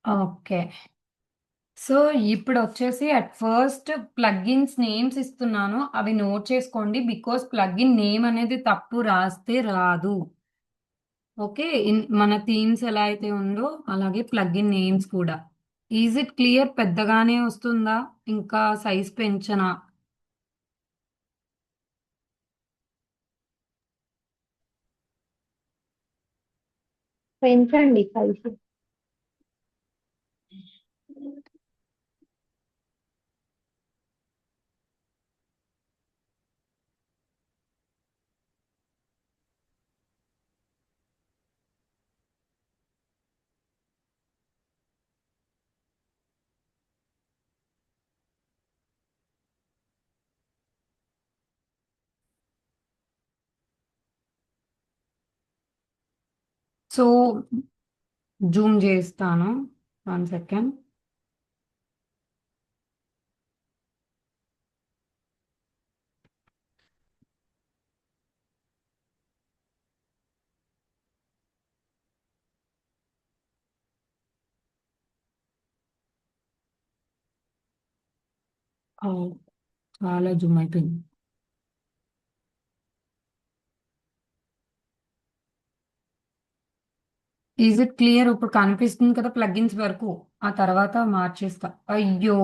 Okay. So, ఇప్పుడొచ్చేసి at first plugins names ఇస్తున్నాను. అవి నోట్ చేసుకోండి. బికాజ్ ప్లగిన్ నేమ్ అనేది తప్పు రాస్తే రాదు. ఓకే. మన థీమ్స్ ఎలా అయితే ఉందో అలాగే ప్లగిన్ నేమ్స్ కూడా. Is it clear? పెద్దగానే వస్తుందా? ఇంకా సైజ్ పెంచనా? పెంచండి సైజు. సో, జూమ్ చేస్తాను. 1 సెకండ్. ఓహ్! చాలా జూమ్ అయిపోయింది. Is it clear? ఇప్పుడు కనిపిస్తుంది కదా ప్లగిన్స్ వరకు. ఆ తర్వాత మార్చేస్తా. అయ్యో!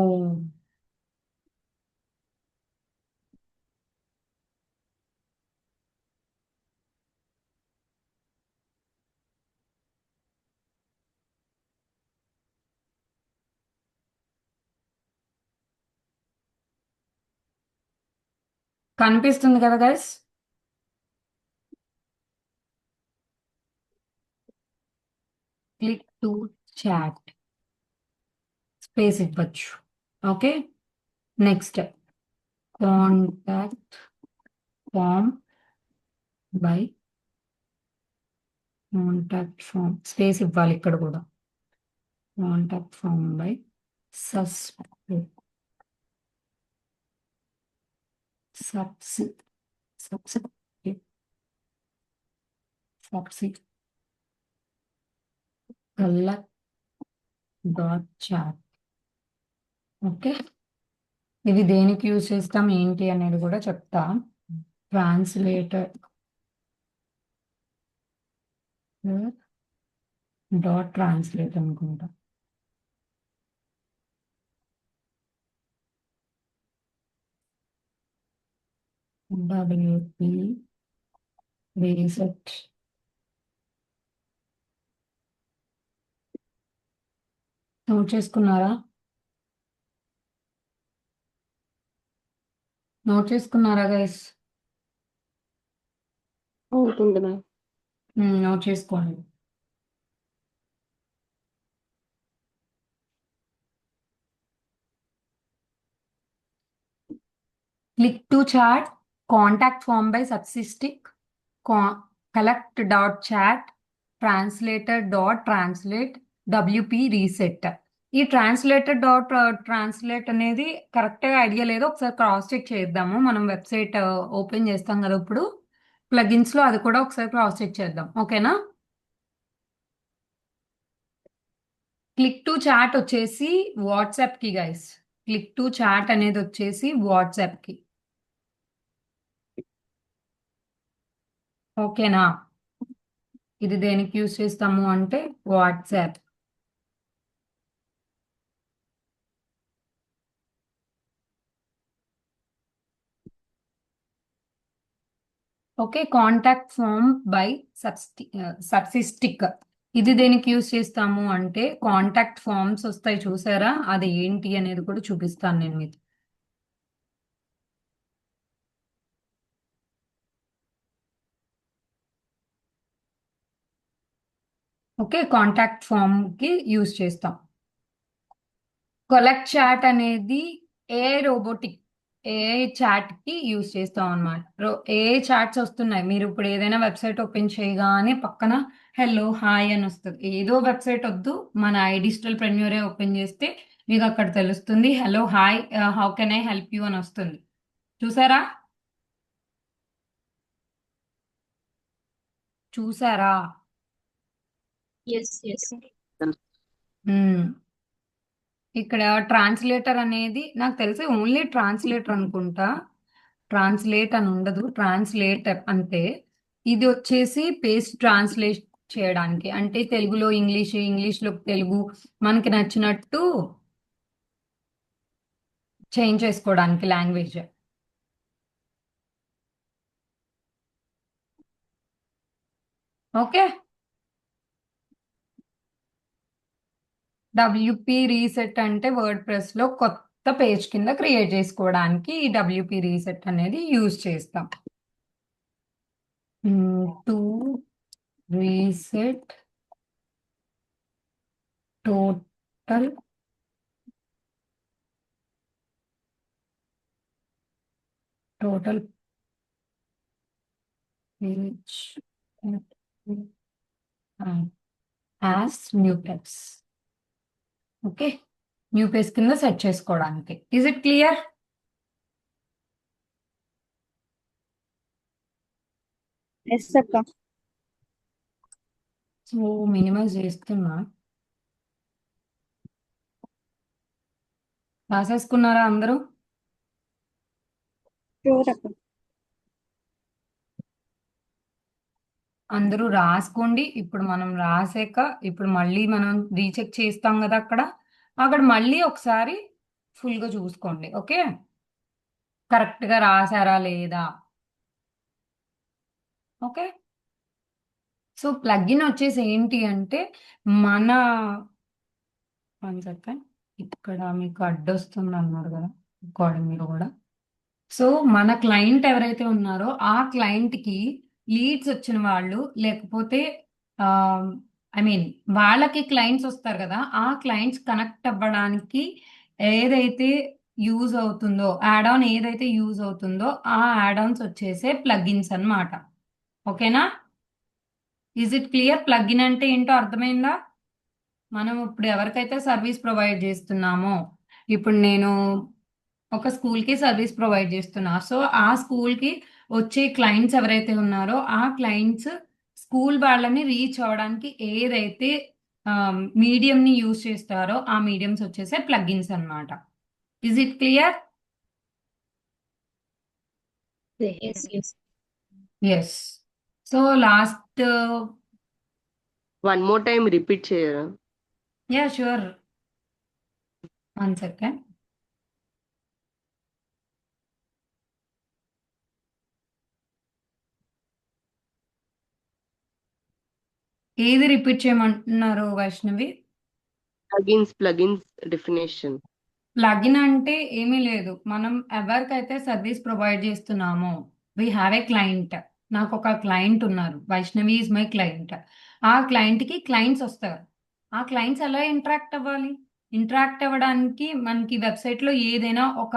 కనిపిస్తుంది కదా guys? Click to chat. Space ఇవ్వచ్చు. Okay. Next contact form by contact form space ఇవ్వాలి ఇక్కడ కూడా. కాంటాక్ట్ ఫామ్ బై సస్ సబ్సి సబ్సి సబ్సి కలర్ డాట్ చాట్. ఓకే. ఇవి దేనికి యూజ్ చేస్తాం ఏంటి అనేది కూడా చెప్తా. ట్రాన్స్లేటర్ డాట్ ట్రాన్స్లేట్ అనుకుంటా. WP reset. నోట్ చేసుకున్నారా? నోట్ చేసుకున్నారా గైస్? అవుతుందా? నోట్ చేసుకోండి. Click to chat, contact form by Supsystic, collect dot chat, translator dot translate, WP reset. ఈ ట్రాన్స్లేటర్ డాట్ ట్రాన్స్లేట్ అనేది కరెక్ట్గా ఐడియా లేదు. ఒకసారి క్రాస్ చెక్ చేద్దాము. మనం వెబ్సైట్ ఓపెన్ చేస్తాం కదా ఇప్పుడు ప్లగిన్స్ లో, అది కూడా ఒకసారి క్రాస్ చెక్ చేద్దాం. ఓకేనా? క్లిక్ టు చాట్ వచ్చేసి వాట్సాప్ కి గైస్. క్లిక్ టు చాట్ అనేది వచ్చేసి వాట్సాప్ కి. ఓకేనా? ఇది దేనికి యూజ్ చేస్తాము అంటే WhatsApp. Okay. Contact form by Supsystic. ఇది దేనికి యూజ్ చేస్తాము అంటే కాంటాక్ట్ ఫామ్స్ వస్తాయి చూసారా, అది ఏంటి అనేది కూడా చూపిస్తాను నేను మీకు. ఓకే. కాంటాక్ట్ ఫామ్ కి యూజ్ చేస్తాం. కొలెక్ట్ చాట్ అనేది ఏఐ రోబోటిక్, ఏఐ చాట్ కి యూజ్ చేస్తాం అనమాట. ఏఐ చాట్స్ వస్తున్నాయి. మీరు ఇప్పుడు ఏదైనా వెబ్సైట్ ఓపెన్ చేయగానే పక్కన హలో హాయ్ అని వస్తుంది. ఏదో వెబ్సైట్ వద్దు, మన ఐ డిజిటల్ ప్రెన్యూరే ఓపెన్ చేస్తే మీకు అక్కడ తెలుస్తుంది hello hi how can I help you అని వస్తుంది. చూసారా? చూసారా? Yes yes. ఉమ్, ఇక్కడ ట్రాన్స్లేటర్ అనేది నాకు తెలిసి ఓన్లీ ట్రాన్స్లేటర్ అనుకుంటా. ట్రాన్స్లేట్ అని ఉండదు, ట్రాన్స్లేటర్ అంతే. ఇది వచ్చేసి పేస్ట్ ట్రాన్స్లేట్ చేయడానికి, అంటే తెలుగులో ఇంగ్లీష్, ఇంగ్లీష్లో తెలుగు మనకి నచ్చినట్టు చేంజ్ చేసుకోవడానికి లాంగ్వేజ్. ఓకే. డబ్ల్యూపి రీసెట్ అంటే వర్డ్ ప్రెస్ లో కొత్త పేజ్ కింద క్రియేట్ చేసుకోవడానికి ఈ డబ్ల్యూపి రీసెట్ అనేది యూజ్ చేస్తాం. To reset total total page as new page. Okay, new page కింద సెట్ చేసుకోవడానికి. Is it clear? ఎస్ అక్క. సో మినిమైజ్ చేస్తున్నా. రాసేసుకున్నారా అందరూ? షూర్ అక్క. అందరూ రాసుకోండి. ఇప్పుడు మనం రాసాక ఇప్పుడు మళ్ళీ మనం రీచెక్ చేస్తాం కదా అక్కడ, అక్కడ మళ్ళీ ఒకసారి ఫుల్గా చూసుకోండి. ఓకే, కరెక్ట్గా రాసారా లేదా? ఓకే. సో ప్లగిన్ వచ్చేసి ఏంటి అంటే మన వన్ సెకండ్, ఇక్కడ మీకు అడ్డొస్తుంది అన్నారు కదా రికార్డింగ్ లో కూడా. సో మన క్లయింట్ ఎవరైతే ఉన్నారో ఆ క్లయింట్కి లీడ్స్ వచ్చిన వాళ్ళు, లేకపోతే ఐ మీన్ వాళ్ళకి క్లయింట్స్ వస్తారు కదా, ఆ క్లయింట్స్ కనెక్ట్ అవ్వడానికి ఏదైతే యూజ్ అవుతుందో, యాడ్ ఆన్ ఏదైతే యూజ్ అవుతుందో ఆ యాడ్ ఆన్స్ వచ్చేసే ప్లగిన్స్ అన్నమాట. ఓకేనా? Is it clear? ప్లగిన్ అంటే ఏంటో అర్థమైందా? మనం ఇప్పుడు ఎవరికైతే సర్వీస్ ప్రొవైడ్ చేస్తున్నామో, ఇప్పుడు నేను ఒక స్కూల్కి సర్వీస్ ప్రొవైడ్ చేస్తున్నా. సో ఆ స్కూల్కి వచ్చే క్లయింట్స్ ఎవరైతే ఉన్నారో ఆ క్లయింట్స్ స్కూల్ వాళ్ళని రీచ్ అవ్వడానికి ఏదైతే మీడియంని యూజ్ చేస్తారో ఆ మీడియంస్ వచ్చేసే ప్లగిన్స్ అన్నమాట. Is it clear? Yes yes. Yes. So last, one more time repeat చేయరా? Yeah sure, one second. ఏది రిపీట్ చేయమంటున్నారు వైష్ణవి? Plugins definition. ప్లగిన్ అంటే ఏమీ లేదు, మనం ఎవరికైతే సర్వీస్ ప్రొవైడ్ చేస్తున్నామో, వీ హ్యావ్ ఏ క్లయింట్. నాకు ఒక క్లయింట్ ఉన్నారు, వైష్ణవి ఈజ్ మై క్లయింట్. ఆ క్లయింట్కి క్లయింట్స్ వస్తారు. ఆ క్లయింట్స్ ఎలా ఇంటరాక్ట్ అవ్వాలి? ఇంటరాక్ట్ అవ్వడానికి మనకి వెబ్సైట్లో ఏదైనా ఒక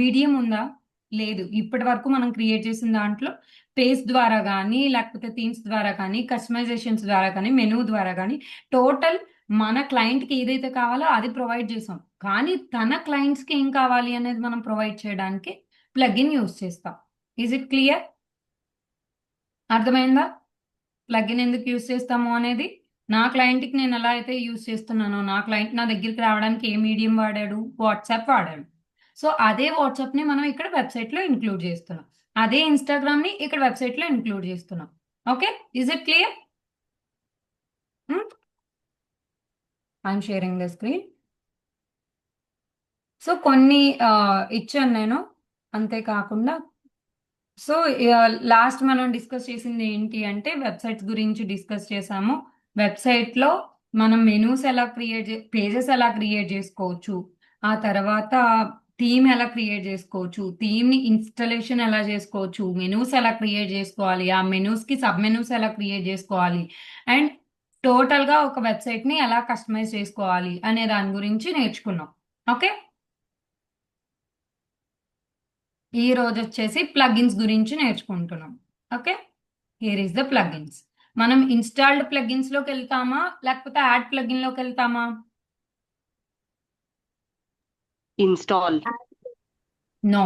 మీడియం ఉందా? లేదు. ఇప్పటి వరకు మనం క్రియేట్ చేసిన దాంట్లో పేజ్ ద్వారా కానీ, లేకపోతే థీమ్స్ ద్వారా కానీ, కస్టమైజేషన్స్ ద్వారా కానీ, మెనూ ద్వారా కానీ, టోటల్ మన క్లయింట్కి ఏదైతే కావాలో అది ప్రొవైడ్ చేసాం. కానీ తన క్లయింట్స్కి ఏం కావాలి అనేది మనం ప్రొవైడ్ చేయడానికి ప్లగిన్ యూస్ చేస్తాం. Is it clear? అర్థమైందా ప్లగిన్ ఎందుకు యూస్ చేస్తాము అనేది? నా క్లయింట్కి నేను ఎలా అయితే యూస్ చేస్తున్నానో, నా క్లయింట్ నా దగ్గరికి రావడానికి ఏ మీడియం వాడాడు? వాట్సాప్ వాడాడు. సో అదే వాట్సాప్ని మనం ఇక్కడ వెబ్సైట్లో ఇంక్లూడ్ చేస్తున్నాం. అదే ఇన్స్టాగ్రామ్ని ఇక్కడ వెబ్సైట్లో ఇంక్లూడ్ చేస్తున్నాం. Okay, is it clear? I'm sharing the screen. So కొన్ని ఇచ్చాను నేను, అంతేకాకుండా సో లాస్ట్ మనం డిస్కస్ చేసింది ఏంటి అంటే వెబ్సైట్స్ గురించి డిస్కస్ చేసాము. వెబ్సైట్లో మనం మెనూస్ ఎలా క్రియేట్, పేజెస్ ఎలా క్రియేట్ చేసుకోవచ్చు, ఆ తర్వాత థీమ్ ఎలా క్రియేట్ చేసుకోవచ్చు, థీమ్ని ఇన్స్టలేషన్ ఎలా చేసుకోవచ్చు, మెనూస్ ఎలా క్రియేట్ చేసుకోవాలి, ఆ మెనూస్కి సబ్ మెనూస్ ఎలా క్రియేట్ చేసుకోవాలి, అండ్ టోటల్గా ఒక వెబ్సైట్ని ఎలా కస్టమైజ్ చేసుకోవాలి అనే దాని గురించి నేర్చుకున్నాం. ఓకే, ఈ రోజు వచ్చేసి ప్లగిన్స్ గురించి నేర్చుకుంటున్నాం. Okay, here is the plugins. మనం ఇన్స్టాల్డ్ ప్లగిన్స్ లోకి వెళ్తామా లేకపోతే యాడ్ ప్లగిన్ లోకి వెళ్తామా? ఇన్స్టాల్. నో,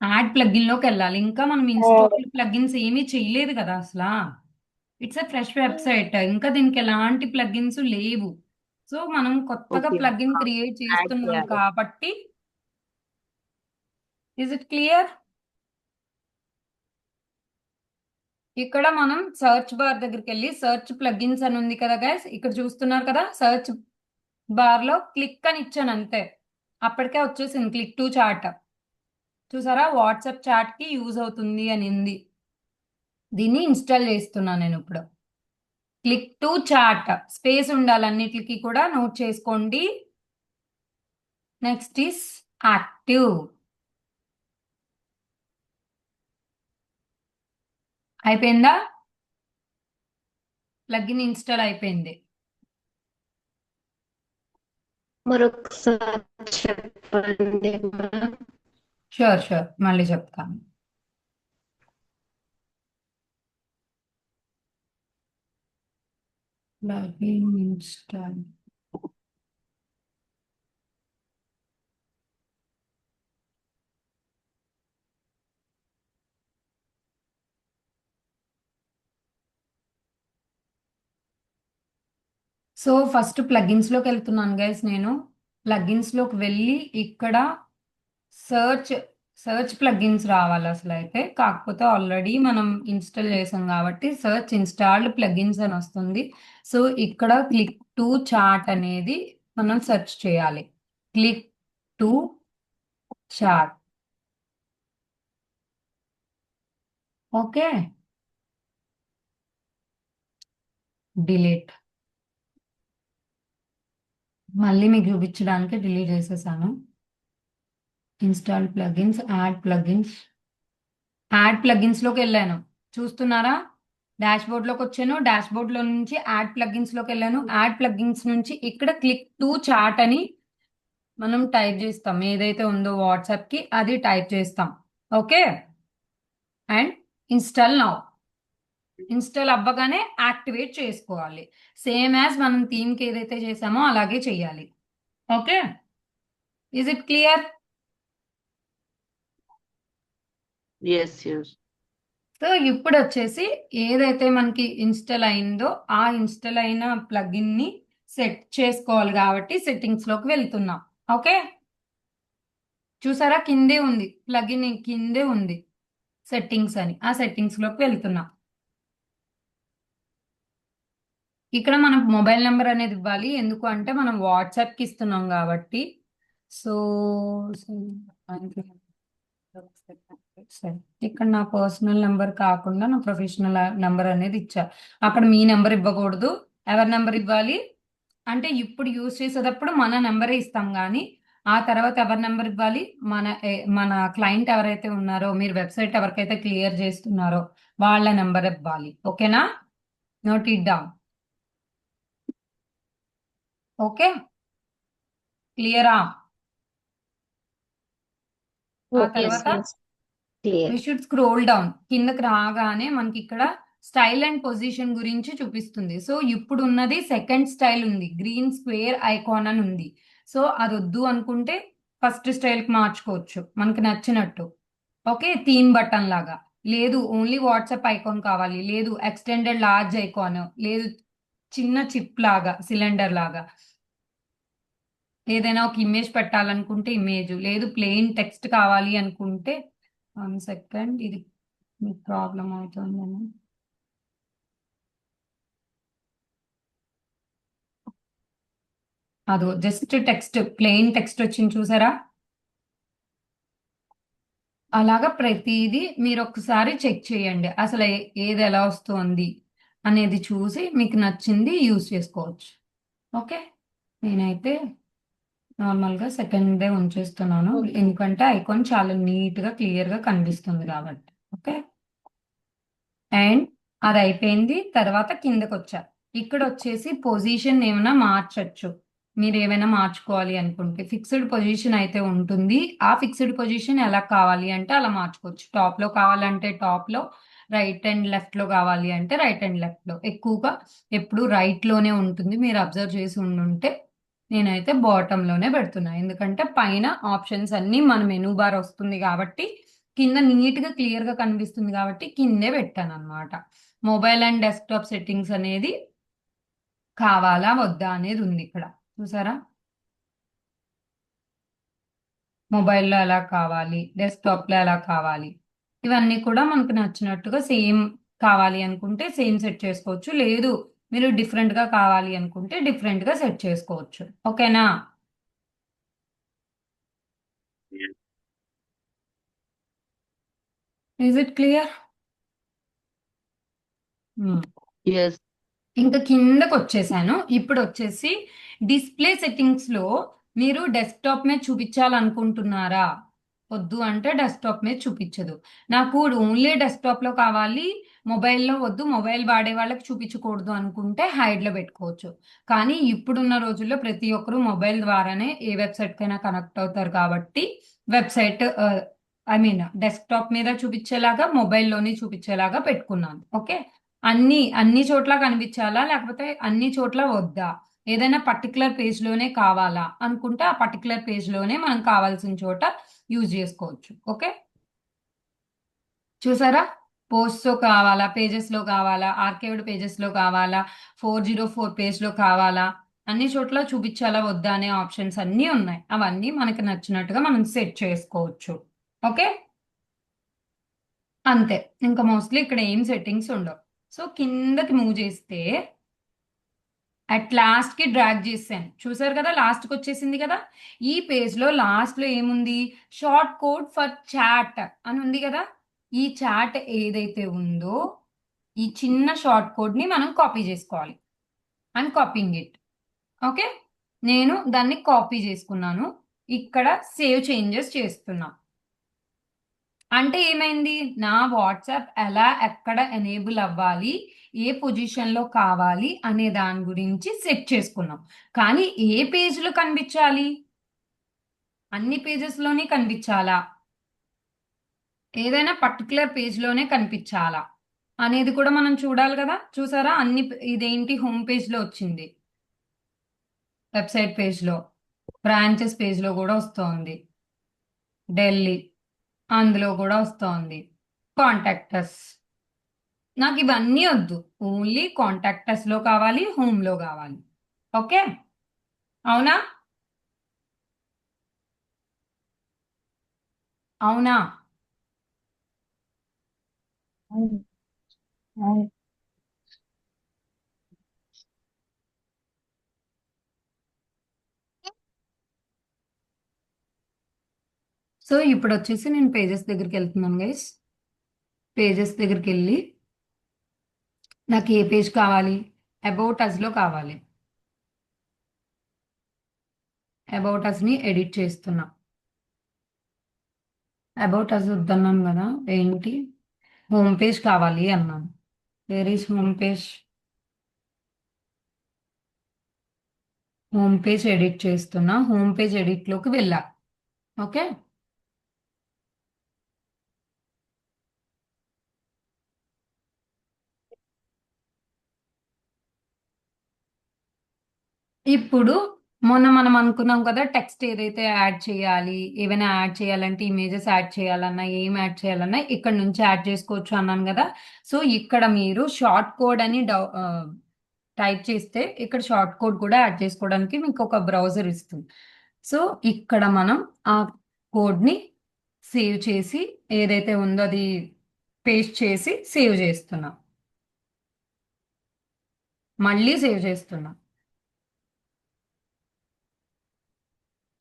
యాడ్ ప్లగిన్ లోకి వెళ్ళాలి. ఇంకా మనం ఇన్స్టాల్ ప్లగిన్స్ ఏమీ చేయలేదు కదా అసలు. ఇట్స్ ఎ ఫ్రెష్ వెబ్సైట్, ఇంకా దీనికి ఎలాంటి ప్లగిన్స్ లేవు. సో మనం కొత్తగా ఓకే ప్లగిన్ క్రియేట్ యాడ్ చేస్తున్నాం చేయాలి. కాబట్టి ఇస్ ఇట్ క్లియర్? ఇక్కడ మనం సర్చ్ బార్ దగ్గరికి వెళ్ళి సర్చ్ ప్లగిన్స్ అని ఉంది కదా గైస్, ఇక్కడ చూస్తున్నారు కదా, సర్చ్ బార్ లో క్లిక్ అని ఇచ్చాను అంతే, అప్పటికే వచ్చేసింది క్లిక్ టు చాట్. చూసారా, వాట్సాప్ చాట్ కి యూజ్ అవుతుంది అని ఉంది. దీన్ని ఇన్స్టాల్ చేస్తున్నాను నేను ఇప్పుడు. క్లిక్ టు చాట్ స్పేస్ ఉండాలి అన్నిటికి కూడా, నోట్ చేసుకోండి. Next is active. అయిపోయిందా? ప్లగిన్ ఇన్స్టాల్ అయిపోయింది. మరొకసారి చెప్పండి మేడం. షూర్ షూర్, మళ్ళీ చెప్తాను. Plugin install. So first plugins లోకి వెళ్తున్నాను గైస్. నేను ప్లగిన్స్ లోకి వెళ్ళి ఇక్కడ సర్చ్ సర్చ్ ప్లగిన్స్ రావాలి అసలు అయితే, కాకపోతే ఆల్రెడీ మనం ఇన్స్టాల్ చేసాం కాబట్టి సర్చ్ ఇన్స్టాల్డ్ ప్లగిన్స్ అని వస్తుంది. సో ఇక్కడ క్లిక్ టు చాట్ అనేది మనం సెర్చ్ చేయాలి. Click to chat. Okay, delete. మళ్ళీ మీకు చూపించడానికి డిలీట్ చేసేసాను. Install plugins, add plugins. Add plugins లోకి వెళ్ళాను, చూస్తున్నారా, డాష్ బోర్డ్ లోకి వచ్చాను. డాష్ బోర్డ్ లో నుంచి యాడ్ ప్లగిన్స్ లోకి వెళ్ళాను. యాడ్ ప్లగిన్స్ నుంచి ఇక్కడ క్లిక్ టు చాట్ అని మనం టైప్ చేస్తాం, ఏదైతే ఉందో వాట్సాప్ కి అది టైప్ చేస్తాం. Okay, and install now. Install అవ్వగానే యాక్టివేట్ చేసుకోవాలి. సేమ్ యాజ్ మనం థీమ్ కి ఏదైతే చేసామో అలాగే చెయ్యాలి. Okay, is it clear? Yes yes. So ఇప్పుడు వచ్చేసి ఏదైతే మనకి ఇన్స్టాల్ అయిందో ఆ ఇన్స్టాల్ అయిన ప్లగిన్ ని సెట్ చేసుకోవాలి కాబట్టి సెట్టింగ్స్ లోకి వెళ్తున్నాం. ఓకే, చూసారా, కిందే ఉంది ప్లగిన్, కిందే ఉంది సెట్టింగ్స్ అని, ఆ సెట్టింగ్స్ లోకి వెళ్తున్నాం. ఇక్కడ మనం మొబైల్ నెంబర్ అనేది ఇవ్వాలి, ఎందుకు అంటే మనం వాట్సాప్ కి ఇస్తున్నాం కాబట్టి. సో ఇక్కడ నా పర్సనల్ నెంబర్ కాకుండా నా ప్రొఫెషనల్ నెంబర్ అనేది ఇచ్చా. అక్కడ మీ నెంబర్ ఇవ్వకూడదు. ఎవరి నెంబర్ ఇవ్వాలి అంటే ఇప్పుడు యూజ్ చేసేటప్పుడు మన నెంబరే ఇస్తాం, కానీ ఆ తర్వాత ఎవరి నెంబర్ ఇవ్వాలి, మన క్లయింట్ ఎవరైతే ఉన్నారో, మీరు వెబ్సైట్ ఎవరికైతే క్లియర్ చేస్తున్నారో వాళ్ళ నెంబర్ ఇవ్వాలి. ఓకేనా, నోట్ ఇట్ డౌన్. ఓకే, క్లియరా? ఆ తర్వాత clear. We should scroll down. కిందకి రాగానే మనకి ఇక్కడ స్టైల్ అండ్ పొజిషన్ గురించి చూపిస్తుంది. సో ఇప్పుడు ఉన్నది సెకండ్ స్టైల్ ఉంది, గ్రీన్ స్క్వేర్ ఐకాన్ అని ఉంది. సో అది వద్దు అనుకుంటే ఫస్ట్ స్టైల్ కి మార్చుకోవచ్చు మనకి నచ్చినట్టు. ఓకే, థీమ్ బటన్ లాగా. లేదు ఓన్లీ వాట్సాప్ ఐకాన్ కావాలి, లేదు ఎక్స్టెండెడ్ లార్జ్ ఐకాన్, లేదు చిన్న చిప్ లాగా, సిలిండర్ లాగా, ఏదైనా ఒక ఇమేజ్ పెట్టాలనుకుంటే ఇమేజ్, లేదు ప్లెయిన్ టెక్స్ట్ కావాలి అనుకుంటే, 1 సెకండ్, ఇది మీకు ప్రాబ్లం అవుతుందని. అదో జస్ట్ టెక్స్ట్, ప్లెయిన్ టెక్స్ట్ వచ్చింది చూసారా, అలాగా ప్రతిదీ మీరు ఒకసారి చెక్ చేయండి, అసలు ఏది ఎలా వస్తుంది అనేది చూసి మీకు నచ్చింది యూజ్ చేసుకోవచ్చు. ఓకే, నేనైతే నార్మల్గా సెకండ్ డే ఉంచేస్తున్నాను, ఎందుకంటే ఐకాన్ చాలా నీట్గా క్లియర్గా కనిపిస్తుంది కాబట్టి. ఓకే, అండ్ అది అయిపోయింది. తర్వాత కిందకి వచ్చా, ఇక్కడ వచ్చేసి పొజిషన్ ఏమైనా మార్చచ్చు. మీరు ఏమైనా మార్చుకోవాలి అనుకుంటే ఫిక్స్డ్ పొజిషన్ అయితే ఉంటుంది. ఆ ఫిక్స్డ్ పొజిషన్ ఎలా కావాలి అంటే అలా మార్చుకోవచ్చు. టాప్ లో కావాలంటే టాప్ లో, రైట్ అండ్ లెఫ్ట్ లో కావాలి అంటే రైట్ అండ్ లెఫ్ట్ లో. ఎక్కువగా ఎప్పుడు రైట్ లోనే ఉంటుంది, మీరు అబ్జర్వ్ చేసి ఉండుంటే. నేనైతే బాటమ్ లోనే పెడుతున్నా, ఎందుకంటే పైన ఆప్షన్స్ అన్ని మన మెనూ బార్ వస్తుంది కాబట్టి, కింద నీట్ గా క్లియర్ గా కనిపిస్తుంది కాబట్టి కిందే పెట్టాను అనమాట. మొబైల్ అండ్ డెస్క్టాప్ సెట్టింగ్స్ అనేది కావాలా వద్దా అనేది ఉంది ఇక్కడ. చూసారా? మొబైల్లో ఎలా కావాలి, డెస్క్టాప్లో ఎలా కావాలి, ఇవన్నీ కూడా మనకు నచ్చినట్టుగా సేమ్ కావాలి అనుకుంటే సేమ్ సెట్ చేసుకోవచ్చు. లేదు మీరు డిఫరెంట్గా కావాలి అనుకుంటే డిఫరెంట్గా సెట్ చేసుకోవచ్చు. ఓకేనా? Is it clear? ఎస్. ఇంకా కిందకు వచ్చేసాను. ఇప్పుడు వచ్చేసి డిస్ప్లే సెట్టింగ్స్ లో మీరు డెస్క్టాప్ మీద చూపించాలనుకుంటున్నారా? వద్దు అంటే డెస్క్టాప్ మీద చూపించదు. నాకు ఓన్లీ డెస్క్టాప్ లో కావాలి, మొబైల్లో వద్దు, మొబైల్ వాడే వాళ్ళకి చూపించకూడదు అనుకుంటే హైడ్ లో పెట్టుకోవచ్చు. కానీ ఇప్పుడున్న రోజుల్లో ప్రతి ఒక్కరూ మొబైల్ ద్వారానే ఏ వెబ్సైట్ కైనా కనెక్ట్ అవుతారు కాబట్టి వెబ్సైట్ డెస్క్టాప్ మీద చూపించేలాగా మొబైల్లోనే చూపించేలాగా పెట్టుకున్నాను. ఓకే, అన్ని చోట్ల కనిపించాలా లేకపోతే అన్ని చోట్ల వద్దా, ఏదైనా పర్టికులర్ పేజ్ లోనే కావాలా అనుకుంటే ఆ పర్టికులర్ పేజ్ లోనే మనం కావాల్సిన చోట యూజ్ చేసుకోవచ్చు. ఓకే, చూసారా? పోస్ట్ లో కావాలా, పేజెస్ లో కావాలా, ఆర్కైవ్డ్ పేజెస్ లో కావాలా, 404 పేజ్ లో కావాలా, అన్ని చోట్ల చూపించాలా వద్దా అనే ఆప్షన్స్ అన్నీ ఉన్నాయి. అవన్నీ మనకి నచ్చినట్టుగా మనం సెట్ చేసుకోవచ్చు. ఓకే, అంతే. ఇంకా మోస్ట్లీ ఇక్కడ ఏం సెట్టింగ్స్ ఉండవు. సో కిందకి మూవ్ చేస్తే అట్ లాస్ట్ కి డ్రాగ్ చేశాను, చూసారు కదా? లాస్ట్ కి వచ్చేసింది కదా. ఈ పేజ్ లో లాస్ట్ లో ఏముంది? షార్ట్ కోడ్ ఫర్ చాట్ అని ఉంది కదా. ఈ చాట్ ఏదైతే ఉందో ఈ చిన్న షార్ట్ కోడ్ ని మనం కాపీ చేసుకోవాలి. I'm copying it. ఓకే, నేను దాన్ని కాపీ చేసుకున్నాను. ఇక్కడ సేవ్ చేంజెస్ చేస్తున్నా. అంటే ఏమైంది? నా వాట్సాప్ ఎలా ఎక్కడ ఎనేబుల్ అవ్వాలి, ఏ పొజిషన్ లో కావాలి అనే దాని గురించి సెట్ చేసుకున్నాం. కానీ ఏ పేజ్లో కనిపించాలి? అన్ని పేజెస్ లోనే కనిపించాలా, ఏదైనా పర్టికులర్ పేజ్ లోనే కనిపించాలా అనేది కూడా మనం చూడాలి కదా. చూసారా? ఇదేంటి, హోమ్ పేజ్ లో వచ్చింది, వెబ్సైట్ పేజ్ లో, బ్రాంచెస్ పేజ్ లో కూడా వస్తోంది, ఢిల్లీ అందులో కూడా వస్తోంది, కాంటాక్టర్స్. నాకు ఇవన్నీ వద్దు, ఓన్లీ కాంటాక్టర్స్ లో కావాలి, హోమ్ లో కావాలి. ఓకే, అవునా? అవునా? అవును. అవును. సో ఇప్పుడు వచ్చేసి నేను పేజెస్ దగ్గరికి వెళ్తున్నాను గైస్. పేజెస్ దగ్గరికి వెళ్ళి నాకు ఏ పేజ్ కావాలి? అబౌట్ అస్ లో కావాలి. అబౌట్ అస్ ని ఎడిట్ చేస్తున్నా. అబౌట్ అస్ వద్దన్నాను కదా, ఏంటి, హోమ్ పేజ్ కావాలి అన్నాను. Where is home page? Home page edit చేస్తున్నా. హోమ్ పేజ్ ఎడిట్ లోకి వెళ్ళా. ఓకే, ఇప్పుడు మొన్న మనం అనుకున్నాం కదా, టెక్స్ట్ ఏదైతే యాడ్ చేయాలి, ఏమైనా యాడ్ చేయాలంటే ఇమేజెస్ యాడ్ చేయాలన్నా ఏం యాడ్ చేయాలన్నా ఇక్కడ నుంచి యాడ్ చేసుకోవచ్చు అన్నాను కదా. సో ఇక్కడ మీరు షార్ట్ కోడ్ అని టైప్ చేస్తే ఇక్కడ షార్ట్ కోడ్ కూడా యాడ్ చేసుకోవడానికి మీకు ఒక బ్రౌజర్ ఇస్తుంది. సో ఇక్కడ మనం ఆ కోడ్ని సేవ్ చేసి ఏదైతే ఉందో అది పేస్ట్ చేసి సేవ్ చేస్తున్నాం. మళ్ళీ సేవ్ చేస్తున్నాం.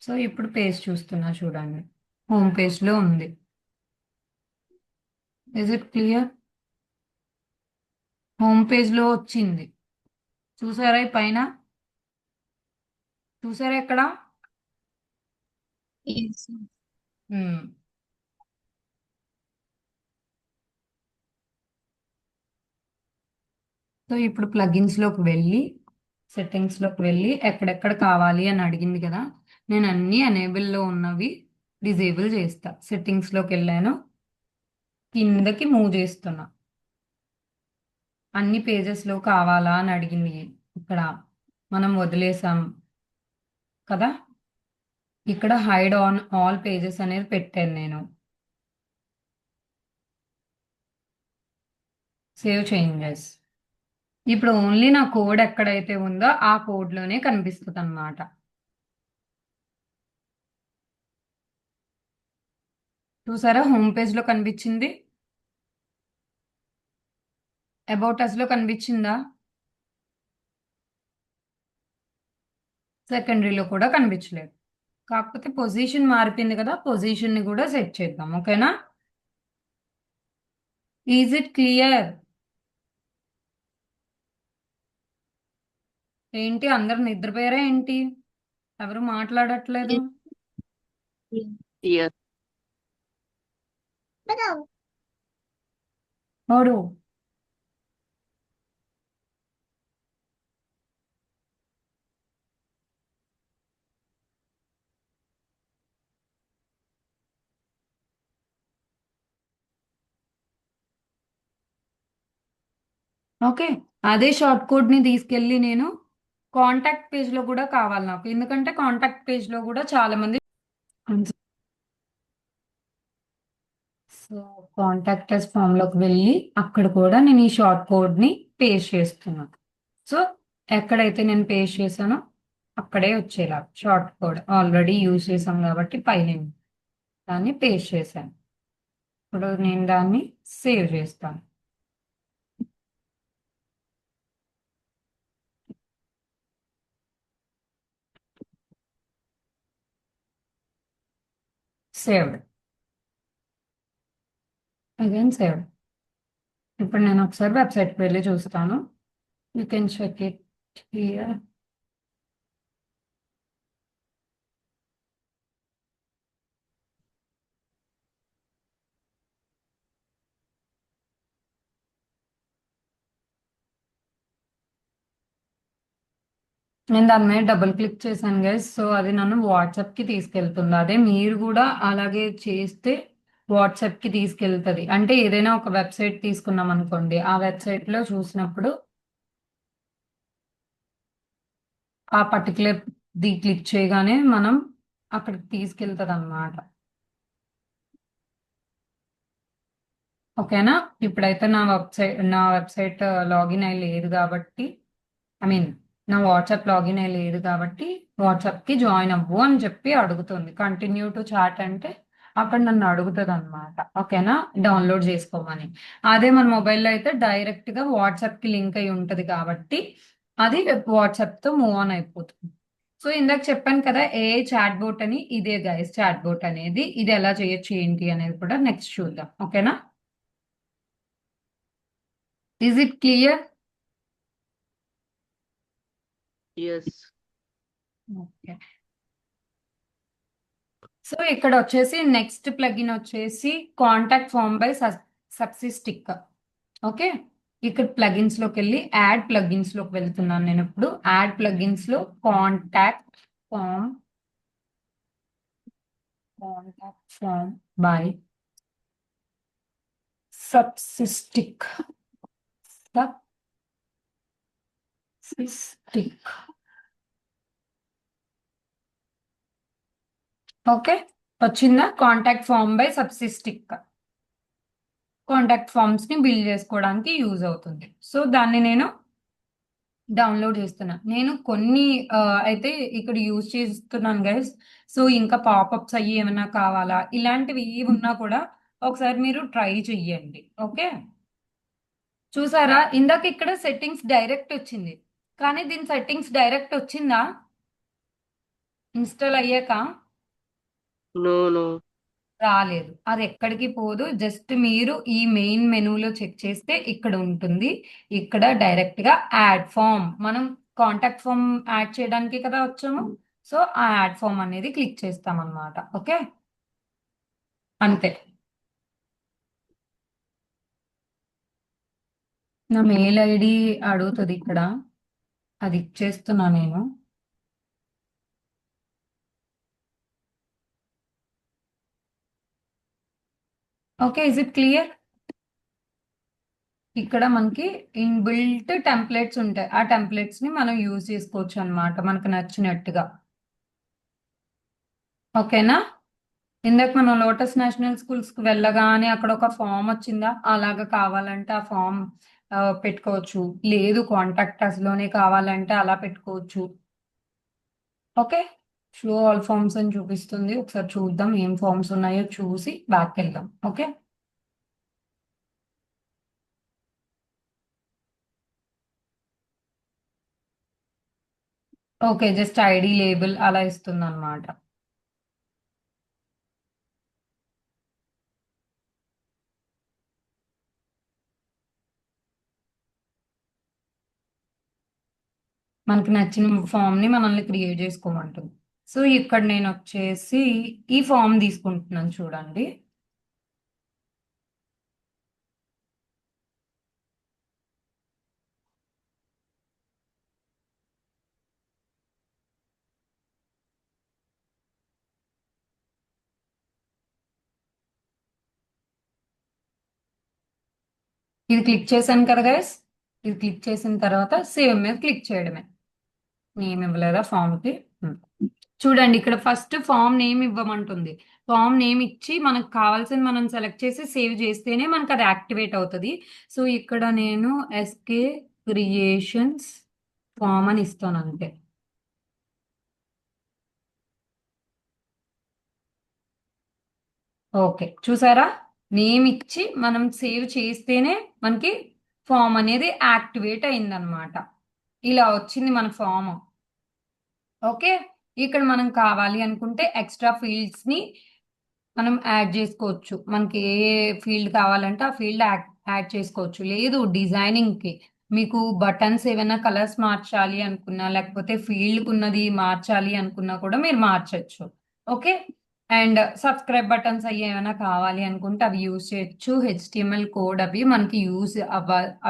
సో ఇప్పుడు పేజ్ చూస్తున్నా, చూడండి, హోమ్ పేజ్ లో ఉంది. Is it clear? Home page లో వచ్చింది. చూసారా ఈ పైన? చూసారా ఇక్కడ? Yes. ఉమ్. సో ఇప్పుడు ప్లగిన్స్ లోకి వెళ్ళి సెట్టింగ్స్ లోకి వెళ్ళి ఎక్కడెక్కడ కావాలి అని అడిగింది కదా, నేను అన్ని ఎనేబుల్ లో ఉన్నవి డిజేబుల్ చేస్తా. సెట్టింగ్స్ లోకి వెళ్ళాను, కిందకి మూవ్ చేస్తున్నా. అన్ని పేజెస్ లో కావాలా అని అడిగింది. ఇక్కడ మనం వదిలేసాం కదా. ఇక్కడ హైడ్ ఆన్ ఆల్ పేజెస్ అనేది పెట్టాను నేను. Save changes. ఇప్పుడు ఓన్లీ నా కోడ్ ఎక్కడైతే ఉందో ఆ కోడ్లోనే కనిపిస్తుంది అనమాట. చూసారా, హోమ్ పేజ్లో కనిపించింది, అబౌట్ అస్లో కనిపించిందా, సెకండరీలో కూడా కనిపించలేదు. కాకపోతే పొజిషన్ మారిపోయింది కదా, పొజిషన్ని కూడా సెట్ చేద్దాం. ఓకేనా? Is it clear? ఏంటి అందరు నిద్రపోయారా ఏంటి? ఎవరు మాట్లాడట్లేదు? Yes. ఓడు. ఓకే, అదే షార్ట్ కోడ్ ని తీసుకెళ్ళి నేను కాంటాక్ట్ పేజ్ లో కూడా కావాలి నాకు, ఎందుకంటే కాంటాక్ట్ పేజ్ లో కూడా చాలా మంది. సో కాంటాక్టర్స్ ఫామ్ లోకి వెళ్ళి అక్కడ కూడా నేను ఈ షార్ట్ కోడ్ ని పేస్ట్ చేస్తున్నాను. సో ఎక్కడైతే నేను పేస్ట్ చేశానో అక్కడే వచ్చేలా షార్ట్ కోడ్ ఆల్రెడీ యూజ్ చేసాం కాబట్టి పైన దాన్ని పేస్ట్ చేశాను. ఇప్పుడు నేను దాన్ని సేవ్ చేస్తాను. సేవ్డ్. Again saved. ఇప్పుడు నేను ఒకసారి వెబ్సైట్కి వెళ్ళి చూస్తాను. You can check it here. నేను దాని మీద డబుల్ క్లిక్ చేశాను గైస్. సో అది నన్ను వాట్సాప్ కి తీసుకెళ్తుంది. అదే మీరు కూడా అలాగే చేస్తే వాట్సాప్ కి తీసుకెళ్తుంది. అంటే ఏదైనా ఒక వెబ్సైట్ తీసుకున్నాం అనుకోండి, ఆ వెబ్సైట్ లో చూసినప్పుడు ఆ పర్టికులర్ ది క్లిక్ చేయగానే మనం అక్కడికి తీసుకెళ్తుంది అన్నమాట. ఓకేనా? ఇప్పుడైతే నా వెబ్సైట్ లాగిన్ అయి లేదు కాబట్టి, ఐ మీన్ నా వాట్సాప్ లాగిన్ అయి లేదు కాబట్టి వాట్సాప్కి జాయిన్ అవ్వు అని చెప్పి అడుగుతుంది. కంటిన్యూ టు చాట్ అంటే అక్కడ నన్ను అడుగుతుంది అనమాట. ఓకేనా? డౌన్లోడ్ చేసుకోమని. అదే మన మొబైల్లో అయితే డైరెక్ట్గా వాట్సాప్కి లింక్ అయి ఉంటుంది కాబట్టి అది వాట్సాప్తో మూవ్ ఆన్ అయిపోతుంది. సో ఇందాక చెప్పాను కదా ఏ చాట్ బోట్ అని, ఇదే గైస్ చాట్ బోట్ అనేది. ఇది ఎలా చేయొచ్చు ఏంటి అనేది కూడా నెక్స్ట్ చూద్దాం. ఓకేనా? Is it clear? Yes. Okay. So ఇక్కడ వచ్చేసి నెక్స్ట్ ప్లగిన్ వచ్చేసి contact form by Supsystic. Okay, ఇక్కడ ప్లగిన్స్ లోకి వెళ్ళి యాడ్ ప్లగిన్స్ లోకి వెళ్తున్నాను నేను. ఇప్పుడు యాడ్ ప్లగిన్స్ లో contact form by Supsystic. Okay, వచ్చిందా? Contact form by Supsystic contact forms ని బిల్డ్ చేసుకోవడానికి యూజ్ అవుతుంది. సో దాన్ని నేను డౌన్లోడ్ చేస్తున్నా. నేను కొన్ని అయితే ఇక్కడ యూజ్ చేస్తున్నాను గైస్. సో ఇంకా పాపప్స్ అయ్యి ఏమైనా కావాలా, ఇలాంటివి ఉన్నా కూడా ఒకసారి మీరు ట్రై చెయ్యండి. ఓకే, చూసారా ఇందాక ఇక్కడ సెట్టింగ్స్ డైరెక్ట్ వచ్చింది, కానీ దీని సెట్టింగ్స్ డైరెక్ట్ వచ్చిందా ఇన్స్టాల్ అయ్యాక? No, no. రాలేదు. అది ఎక్కడికి పోదు. జస్ట్ మీరు ఈ మెయిన్ మెనూలో చెక్ చేస్తే ఇక్కడ ఉంటుంది. ఇక్కడ డైరెక్ట్ గా యాడ్ ఫామ్, మనం కాంటాక్ట్ ఫామ్ యాడ్ చేయడానికి కదా వచ్చాము. సో ఆ యాడ్ ఫామ్ అనేది క్లిక్ చేస్తాం అన్నమాట. ఓకే, అంతే. నా మెయిల్ ఐడి అడుగుతుంది ఇక్కడ, అది ఇచ్చేస్తున్నా నేను. Okay, is it clear? ఇక్కడ మనకి ఇన్బిల్ట్ టెంప్లెట్స్ ఉంటాయి. ఆ టెంప్లెట్స్ ని మనం యూజ్ చేసుకోవచ్చు అన్నమాట మనకు నచ్చినట్టుగా. ఓకేనా? ఇందాక మనం లోటస్ నేషనల్ స్కూల్స్ కి వెళ్ళగానే అక్కడ ఒక ఫామ్ వచ్చిందా, అలాగా కావాలంటే ఆ ఫామ్ పెట్టుకోవచ్చు. లేదు కాంటాక్ట్ అస్లోనే కావాలంటే అలా పెట్టుకోవచ్చు. ఓకే, షో ఆల్ ఫార్మ్స్ అని చూపిస్తుంది. ఒకసారి చూద్దాం ఏం ఫార్మ్స్ ఉన్నాయో చూసి బ్యాక్ వెళ్దాం. Okay, okay, just ID label అలా ఇస్తుంది అనమాట. మనకి నచ్చిన ఫామ్ ని మనల్ని క్రియేట్ చేసుకోమంటుంది. సో ఇక్కడ నేను వచ్చేసి ఈ ఫామ్ తీసుకుంటున్నాను చూడండి. ఇది క్లిక్ చేశాను కదా గైస్. ఇది క్లిక్ చేసిన తర్వాత సేవ్ మీద క్లిక్ చేయడమే. నేమ్ ఇవ్వలేదా ఫామ్ కి? చూడండి ఇక్కడ ఫస్ట్ ఫామ్ నేమ్ ఇవ్వమంటుంది. ఫామ్ నేమ్ ఇచ్చి మనకు కావాల్సింది మనం సెలెక్ట్ చేసి సేవ్ చేస్తేనే మనకు అది యాక్టివేట్ అవుతుంది. సో ఇక్కడ నేను ఎస్కే క్రియేషన్స్ ఫామ్ అని ఇస్తాను అంతే. ఓకే, చూసారా? నేమ్ ఇచ్చి మనం సేవ్ చేస్తేనే మనకి ఫామ్ అనేది యాక్టివేట్ అయిందనమాట. ఇలా వచ్చింది మన ఫామ్. ఓకే, ఇక్కడ మనం కావాలి అనుకుంటే ఎక్స్ట్రా ఫీల్డ్స్ ని మనం యాడ్ చేసుకోవచ్చు. మనకి ఏ ఫీల్డ్ కావాలంటే ఆ ఫీల్డ్ యాడ్ చేసుకోవచ్చు. లేదు డిజైనింగ్ కి మీకు బటన్స్ ఏమైనా కలర్స్ మార్చాలి అనుకున్నా, లేకపోతే ఫీల్డ్ ఉన్నది మార్చాలి అనుకున్నా కూడా మీరు మార్చచ్చు. ఓకే, అండ్ సబ్స్క్రైబ్ బటన్స్ అవి ఏమైనా కావాలి అనుకుంటే అవి యూజ్ చేయొచ్చు. హెచ్టిఎంఎల్ కోడ్ అవి మనకి యూజ్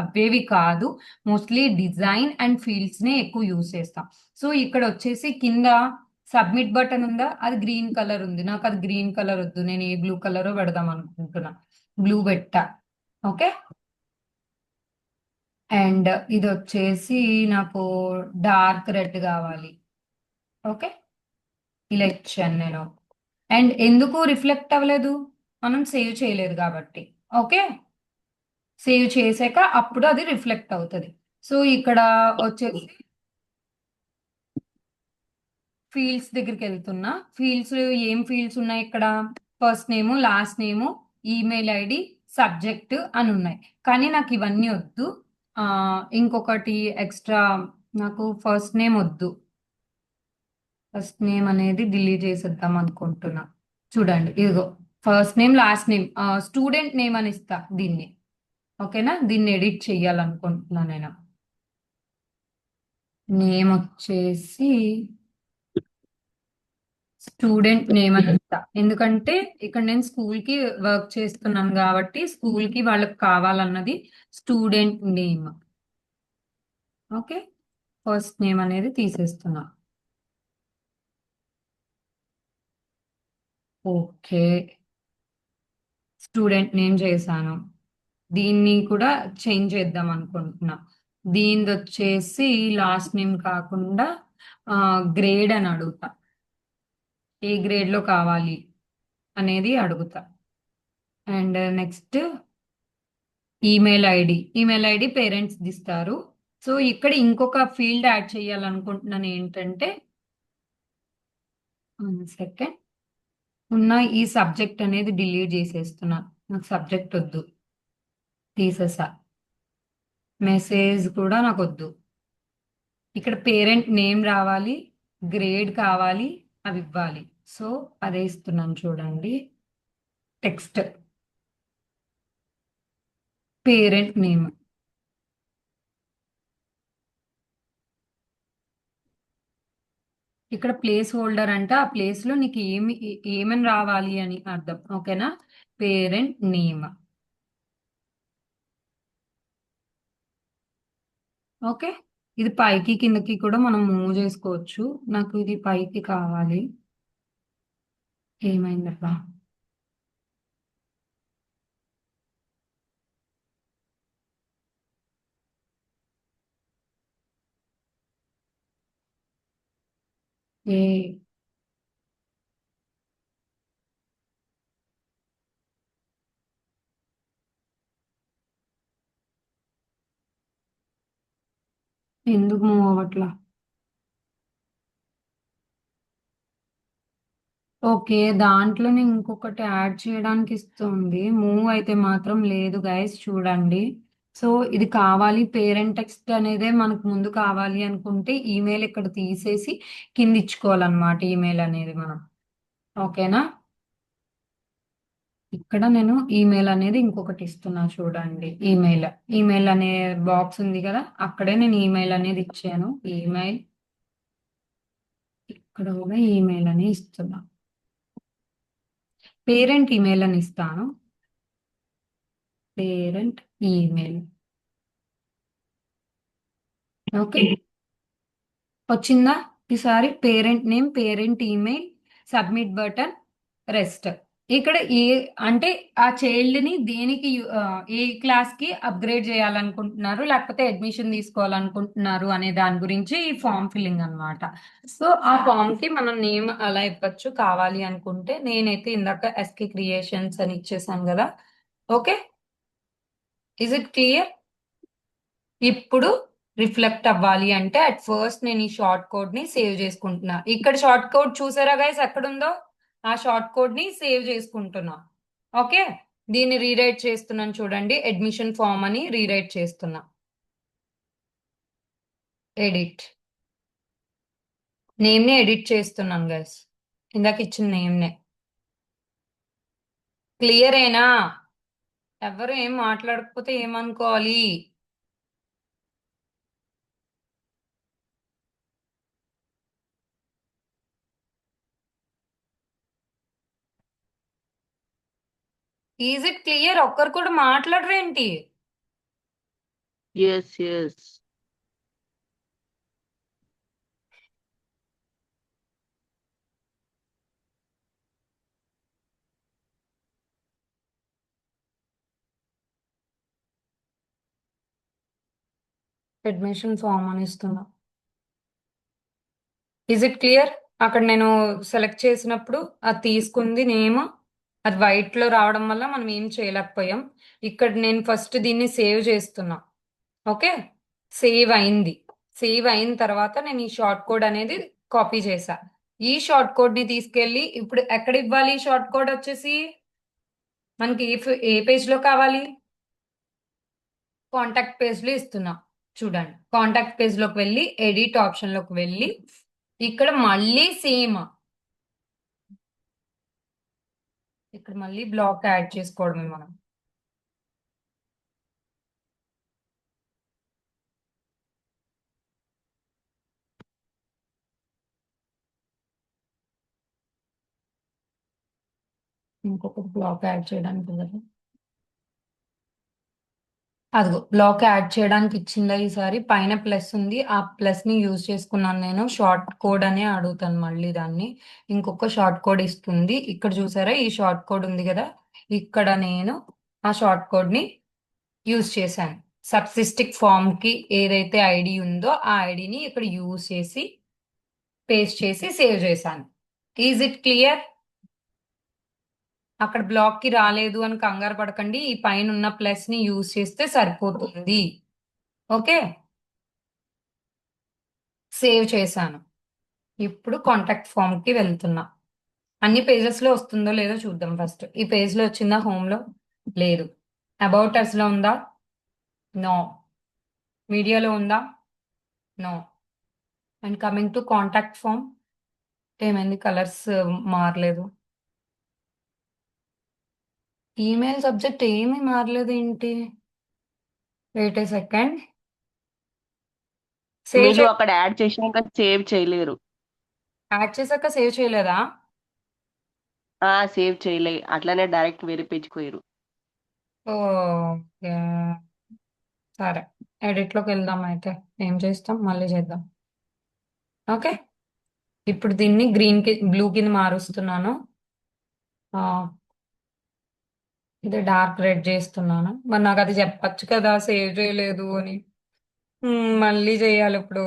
అవేవి కాదు. మోస్ట్లీ డిజైన్ అండ్ ఫీల్డ్స్ నే ఎక్కువ యూజ్ చేస్తాం. సో ఇక్కడ వచ్చేసి కింద సబ్మిట్ బటన్ ఉందా, అది గ్రీన్ కలర్ ఉంది. నాకు అది గ్రీన్ కలర్ వద్దు, నేను ఏ బ్లూ కలర్ పెడదాం అనుకుంటున్నా. బ్లూ పెట్టా. ఓకే, అండ్ ఇది వచ్చేసి నాకు డార్క్ రెడ్ కావాలి. ఓకే, ఇలా ఇచ్చాను నేను. అండ్ ఎందుకు రిఫ్లెక్ట్ అవ్వలేదు? మనం సేవ్ చేయలేదు కాబట్టి. ఓకే, సేవ్ చేసాక అప్పుడు అది రిఫ్లెక్ట్ అవుతుంది. సో ఇక్కడ వచ్చేసి ఫీల్డ్స్ దగ్గరికి వెళ్తున్నా. ఫీల్డ్స్ ఏం ఫీల్డ్స్ ఉన్నాయి ఇక్కడ? ఫస్ట్ నేము, లాస్ట్ నేము, ఈమెయిల్ ఐడి, సబ్జెక్ట్ అని ఉన్నాయి. కానీ నాకు ఇవన్నీ వద్దు. ఆ ఇంకొకటి ఎక్స్ట్రా, నాకు ఫస్ట్ నేమ్ వద్దు. ఫస్ట్ నేమ్ అనేది డిలీట్ చేసేద్దాం అనుకుంటున్నా. చూడండి ఇదిగో first name last name, student name అని ఇస్తా దీన్ని. ఓకేనా, దీన్ని ఎడిట్ చెయ్యాలనుకుంటున్నా నేను. నేమ్ వచ్చేసి స్టూడెంట్ నేమ్ అని ఇస్తా. ఎందుకంటే ఇక్కడ నేను స్కూల్ కి వర్క్ చేస్తున్నాను కాబట్టి స్కూల్ కి వాళ్ళకి కావాలన్నది student name. Okay, first name అనేది తీసేస్తున్నా. ఓకే, స్టూడెంట్ నేమ్ చేశాను. దీన్ని కూడా చేంజ్ చేద్దాం అనుకుంటున్నా. దీనిది వచ్చేసి లాస్ట్ నేమ్ కాకుండా గ్రేడ్ అని అడుగుతా. ఏ గ్రేడ్ లో కావాలి అనేది అడుగుతా. And next email ID parents ఇస్తారు. సో ఇక్కడ ఇంకొక ఫీల్డ్ యాడ్ చేయాలనుకుంటున్నాను. ఏంటంటే సెకండ్ ఉన్న ఈ సబ్జెక్ట్ అనేది డిలీట్ చేసేస్తున్నా. నాకు సబ్జెక్ట్ వద్దు, తీసేసా. మెసేజ్ కూడా నాకు వద్దు. ఇక్కడ పేరెంట్ నేమ్ రావాలి, గ్రేడ్ కావాలి, అవి ఇవ్వాలి. సో అదే ఇస్తున్నాను చూడండి. Text parent name. ఇక్కడ ప్లేస్ హోల్డర్ అంటే ఆ ప్లేస్ లో నీకు ఏమని రావాలి అని అర్థం. ఓకేనా, పేరెంట్ నేమ్. ఓకే, ఇది పైకి కిందకి కూడా మనం మూవ్ చేసుకోవచ్చు. నాకు ఇది పైకి కావాలి. ఏమైందబ్బా? ఏ ఎందుకు మూవ్ అవ్వట్లా? ఓకే, దాంట్లోనే ఇంకొకటి యాడ్ చేయడానికి ఇస్తుంది. మూవ్ అయితే మాత్రం లేదు గైస్, చూడండి. సో ఇది కావాలి, పేరెంట్ టెక్స్ట్ అనేదే మనకు ముందు కావాలి అనుకుంటే ఈమెయిల్ ఇక్కడ తీసేసి కింద ఇచ్చుకోవాలన్నమాట ఈమెయిల్ అనేది మనం. ఓకేనా? ఇక్కడ నేను ఈమెయిల్ అనేది ఇంకొకటి ఇస్తున్నా చూడండి. ఈమెయిల్ ఈమెయిల్ అనే బాక్స్ ఉంది కదా, అక్కడే నేను ఈమెయిల్ అనేది ఇచ్చాను. ఈమెయిల్ ఇక్కడ కూడా ఈమెయిల్ అని ఇస్తున్నా. పేరెంట్ ఈమెయిల్ అని ఇస్తాను. Parent email. ఓకే, వచ్చిందా? ఈసారి parent name, parent email, submit button, rest. ఇక్కడ ఏ అంటే ఆ చైల్డ్ ని దేనికి ఏ క్లాస్ కి అప్గ్రేడ్ చేయాలనుకుంటున్నారు, లేకపోతే అడ్మిషన్ తీసుకోవాలనుకుంటున్నారు అనే దాని గురించి ఈ ఫామ్ ఫిల్లింగ్ అన్నమాట. సో ఆ ఫామ్ కి మనం నేమ్ అలా ఇవ్వచ్చు కావాలి అనుకుంటే. నేనైతే ఇందాక ఎస్కే క్రియేషన్స్ అని ఇచ్చేసాను కదా. Okay, is it clear? ఇప్పుడు రిఫ్లెక్ట్ అవ్వాలి అంటే అట్ ఫస్ట్ నేను ఈ షార్ట్ కోడ్ ని సేవ్ చేసుకుంటున్నా. ఇక్కడ షార్ట్ కోడ్ చూసారా గైస్ ఎక్కడుందో? ఆ షార్ట్ కోడ్ ని సేవ్ చేసుకుంటున్నా. ఓకే, దీన్ని రీరైట్ చేస్తున్నాను చూడండి. అడ్మిషన్ ఫామ్ అని రీరైట్ చేస్తున్నా. ఎడిట్ నేమ్ ని ఎడిట్ చేస్తున్నాను గైస్, ఇందాక ఇచ్చిన నేమ్ నే. క్లియర్ ఏనా? ఎవరు ఏం మాట్లాడకపోతే ఏమనుకోవాలి? Is it clear? ఒక్కరు కూడా మాట్లాడరేంటి? Yes yes. అడ్మిషన్ ఫామ్ అని ఇస్తున్నా. Is it clear? అక్కడ నేను సెలెక్ట్ చేసినప్పుడు అది తీసుకుంది నేమ్, అది వైట్ లో రావడం వల్ల మనం ఏం చేయలేకపోయాం. ఇక్కడ నేను ఫస్ట్ దీన్ని సేవ్ చేస్తున్నా. ఓకే, సేవ్ అయింది. సేవ్ అయిన తర్వాత నేను ఈ షార్ట్ కోడ్ అనేది కాపీ చేశా. ఈ షార్ట్ కోడ్ ని తీసుకెళ్ళి ఇప్పుడు ఎక్కడ ఇవ్వాలి? ఈ షార్ట్ కోడ్ వచ్చేసి మనకి ఏ పేజ్ లో కావాలి? కాంటాక్ట్ పేజ్ లో ఇస్తున్నా. చూడండి, కాంటాక్ట్ పేజ్ లోకి వెళ్ళి ఎడిట్ ఆప్షన్ లోకి వెళ్ళి ఇక్కడ మళ్ళీ సేమ్, ఇక్కడ మళ్ళీ బ్లాక్ యాడ్ చేసుకోవడమే మనం. ఇంకొక బ్లాక్ యాడ్ చేయడానికి ఉండదు. అదిగో బ్లాక్ యాడ్ చేయడానికి ఇచ్చిందా ఈసారి? పైన ప్లస్ ఉంది, ఆ ప్లస్ ని యూజ్ చేసుకున్నాను నేను. షార్ట్ కోడ్ అనే అడుగుతాను మళ్ళీ దాన్ని. ఇంకొక షార్ట్ కోడ్ ఇస్తుంది. ఇక్కడ చూసారా ఈ షార్ట్ కోడ్ ఉంది కదా, ఇక్కడ నేను ఆ షార్ట్ కోడ్ ని యూజ్ చేశాను. సబ్సిస్టిక్ ఫామ్ కి ఏదైతే ఐడి ఉందో ఆ ఐడిని ఇక్కడ యూజ్ చేసి పేస్ట్ చేసి సేవ్ చేశాను. Is it clear? అక్కడ బ్లాక్ కి రాలేదు అని కంగారు పడకండి, ఈ పైన ఉన్న ప్లస్ ని యూజ్ చేస్తే సరిపోతుంది. ఓకే, సేవ్ చేశాను. ఇప్పుడు కాంటాక్ట్ ఫామ్ కి వెళ్తున్నా. అన్ని పేజెస్ లో వస్తుందో లేదో చూద్దాం. ఫస్ట్ ఈ పేజ్ లో వచ్చిందా? హోమ్ లో లేదు. అబౌట్ అస్ లో ఉందా? నో. మీడియాలో ఉందా? No. And coming to contact form, ఏమైంది? కలర్స్ మారలేదు. ఈమెయిల్ సబ్జెక్ట్ ఏమీ మారలేదు ఏంటి? వెయిట్ ఏ సెకండ్. సేవ్ మీరు అక్కడ యాడ్ చేసినాక సేవ్ చేయలేరు. యాడ్ చేశాక సేవ్ చేయలేదా? సేవ్ చేయలే, అట్లానే డైరెక్ట్ వేరే పేజ్కి పోయారు. ఓకే, సరే. ఎడిట్ లోకి వెళ్దాం అయితే. ఏం చేస్తాం, మళ్ళీ చేద్దాం. ఓకే, ఇప్పుడు దీన్ని గ్రీన్ కి బ్లూ కింద మారుస్తున్నాను. ఆ, ఇది డార్క్ రెడ్ చేస్తున్నాను. మరి నాకు అది చెప్పచ్చు కదా సేవ్ చేయలేదు అని. మళ్ళీ చేయాలి ఇప్పుడు.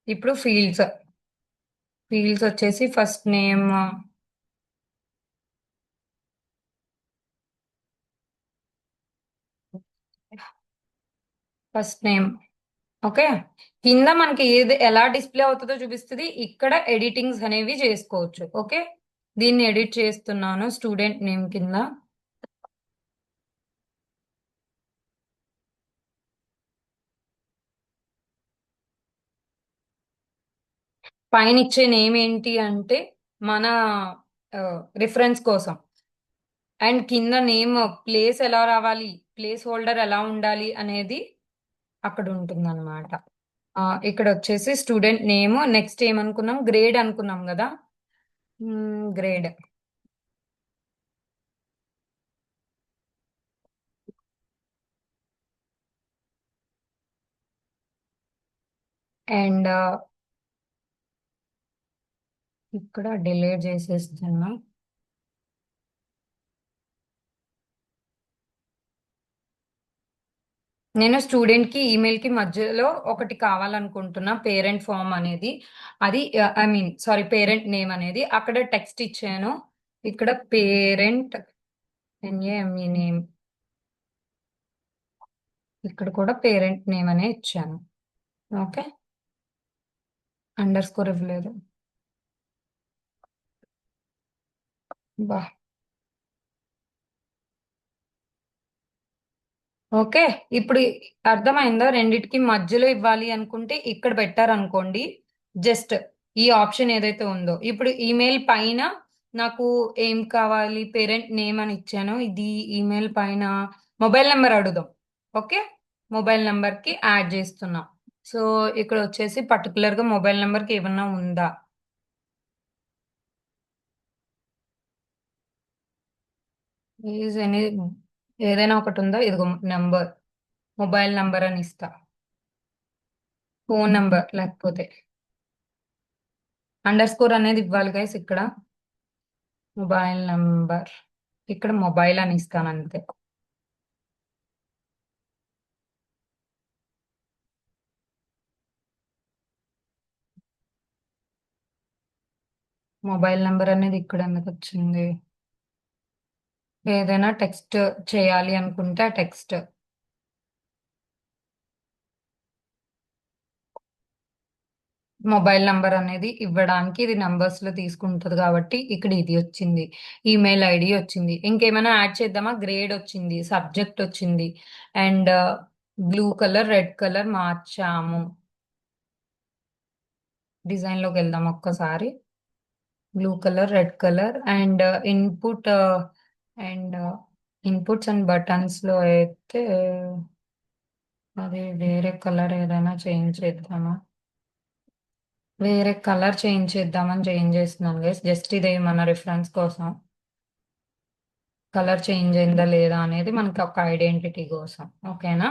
ఇప్పుడు ఫీల్డ్స్. ఫీల్డ్స్ వచ్చేసి first name, first name okay, కింద మనకి ఏది ఎలా డిస్ప్లే అవుతుందో చూపిస్తుంది. ఇక్కడ ఎడిటింగ్స్ అనేవి చేసుకోవచ్చు. ఓకే, దీన్ని ఎడిట్ చేస్తున్నాను స్టూడెంట్ నేమ్ కింద. పైన ఇచ్చే నేమ్ ఏంటి అంటే మన రిఫరెన్స్ కోసం. అండ్ కింద నేమ్ ప్లేస్ ఎలా రావాలి, ప్లేస్ హోల్డర్ ఎలా ఉండాలి అనేది అక్కడ ఉంటుంది అనమాట. ఇక్కడ వచ్చేసి స్టూడెంట్ నేమ్, నెక్స్ట్ ఏమనుకున్నాం, గ్రేడ్ అనుకున్నాం కదా. గ్రేడ్. అండ్ ఇక్కడ డిలీట్ చేసేస్తున్నా. నేను స్టూడెంట్ కి ఈమెయిల్ కి మధ్యలో ఒకటి కావాలనుకుంటున్నా, పేరెంట్ ఫామ్ అనేది. అది I mean sorry, parent name అనేది అక్కడ టెక్స్ట్ ఇచ్చాను. ఇక్కడ పేరెంట్ ఎన్ఏఎంఈ నేమ్, ఇక్కడ కూడా పేరెంట్ నేమ్ అనే ఇచ్చాను. ఓకే, అండర్ స్కోర్ ఇవ్వలేదు. బా, ఓకే, ఇప్పుడు అర్థమైందా? రెండిటికి మధ్యలో ఇవ్వాలి అనుకుంటే ఇక్కడ పెట్టారనుకోండి, జస్ట్ ఈ ఆప్షన్ ఏదైతే ఉందో, ఇప్పుడు ఈమెయిల్ పైన నాకు ఏం కావాలి, పేరెంట్ నేమ్ అని ఇచ్చాను. ఇది ఈమెయిల్ పైన మొబైల్ నెంబర్ అడుగుదాం. ఓకే, మొబైల్ నెంబర్ కి యాడ్ చేస్తున్నాం. సో ఇక్కడ వచ్చేసి పర్టికులర్ గా మొబైల్ నెంబర్ కి ఏమన్నా ఉందా, ఎనీ ఏదైనా ఒకటి ఉందా, ఇదిగో నెంబర్, మొబైల్ నెంబర్ అని ఇస్తా, ఫోన్ నెంబర్, లేకపోతే అండర్ స్కోర్ అనేది ఇవ్వాలి గైస్. ఇక్కడ మొబైల్ నంబర్, ఇక్కడ మొబైల్ అని ఇస్తాను అంతే. మొబైల్ నంబర్ అనేది ఇక్కడ ఎందుకు వచ్చింది? ఏదైనా టెక్స్ట్ చేయాలి అనుకుంటే ఆ టెక్స్ట్, మొబైల్ నంబర్ అనేది ఇవ్వడానికి ఇది నంబర్స్ లో తీసుకుంటది కాబట్టి ఇక్కడ ఇది వచ్చింది. ఈమెయిల్ ఐడి వచ్చింది. ఇంకేమైనా యాడ్ చేద్దామా? గ్రేడ్ వచ్చింది, సబ్జెక్ట్ వచ్చింది, and blue colour red colour మార్చాము. డిజైన్ లోకి వెళ్దాం ఒక్కసారి. Blue colour red colour and input, and inputs and buttons లో అయితే అది వేరే కలర్ ఏదైనా చేంజ్ చేద్దామా? వేరే కలర్ చేంజ్ చేద్దామని చేంజ్ చేస్తున్నాను గైస్, జస్ట్ ఇది మన రిఫరెన్స్ కోసం. కలర్ చేంజ్ అయిందా లేదా అనేది మనకి ఒక ఐడెంటిటీ కోసం. ఓకేనా?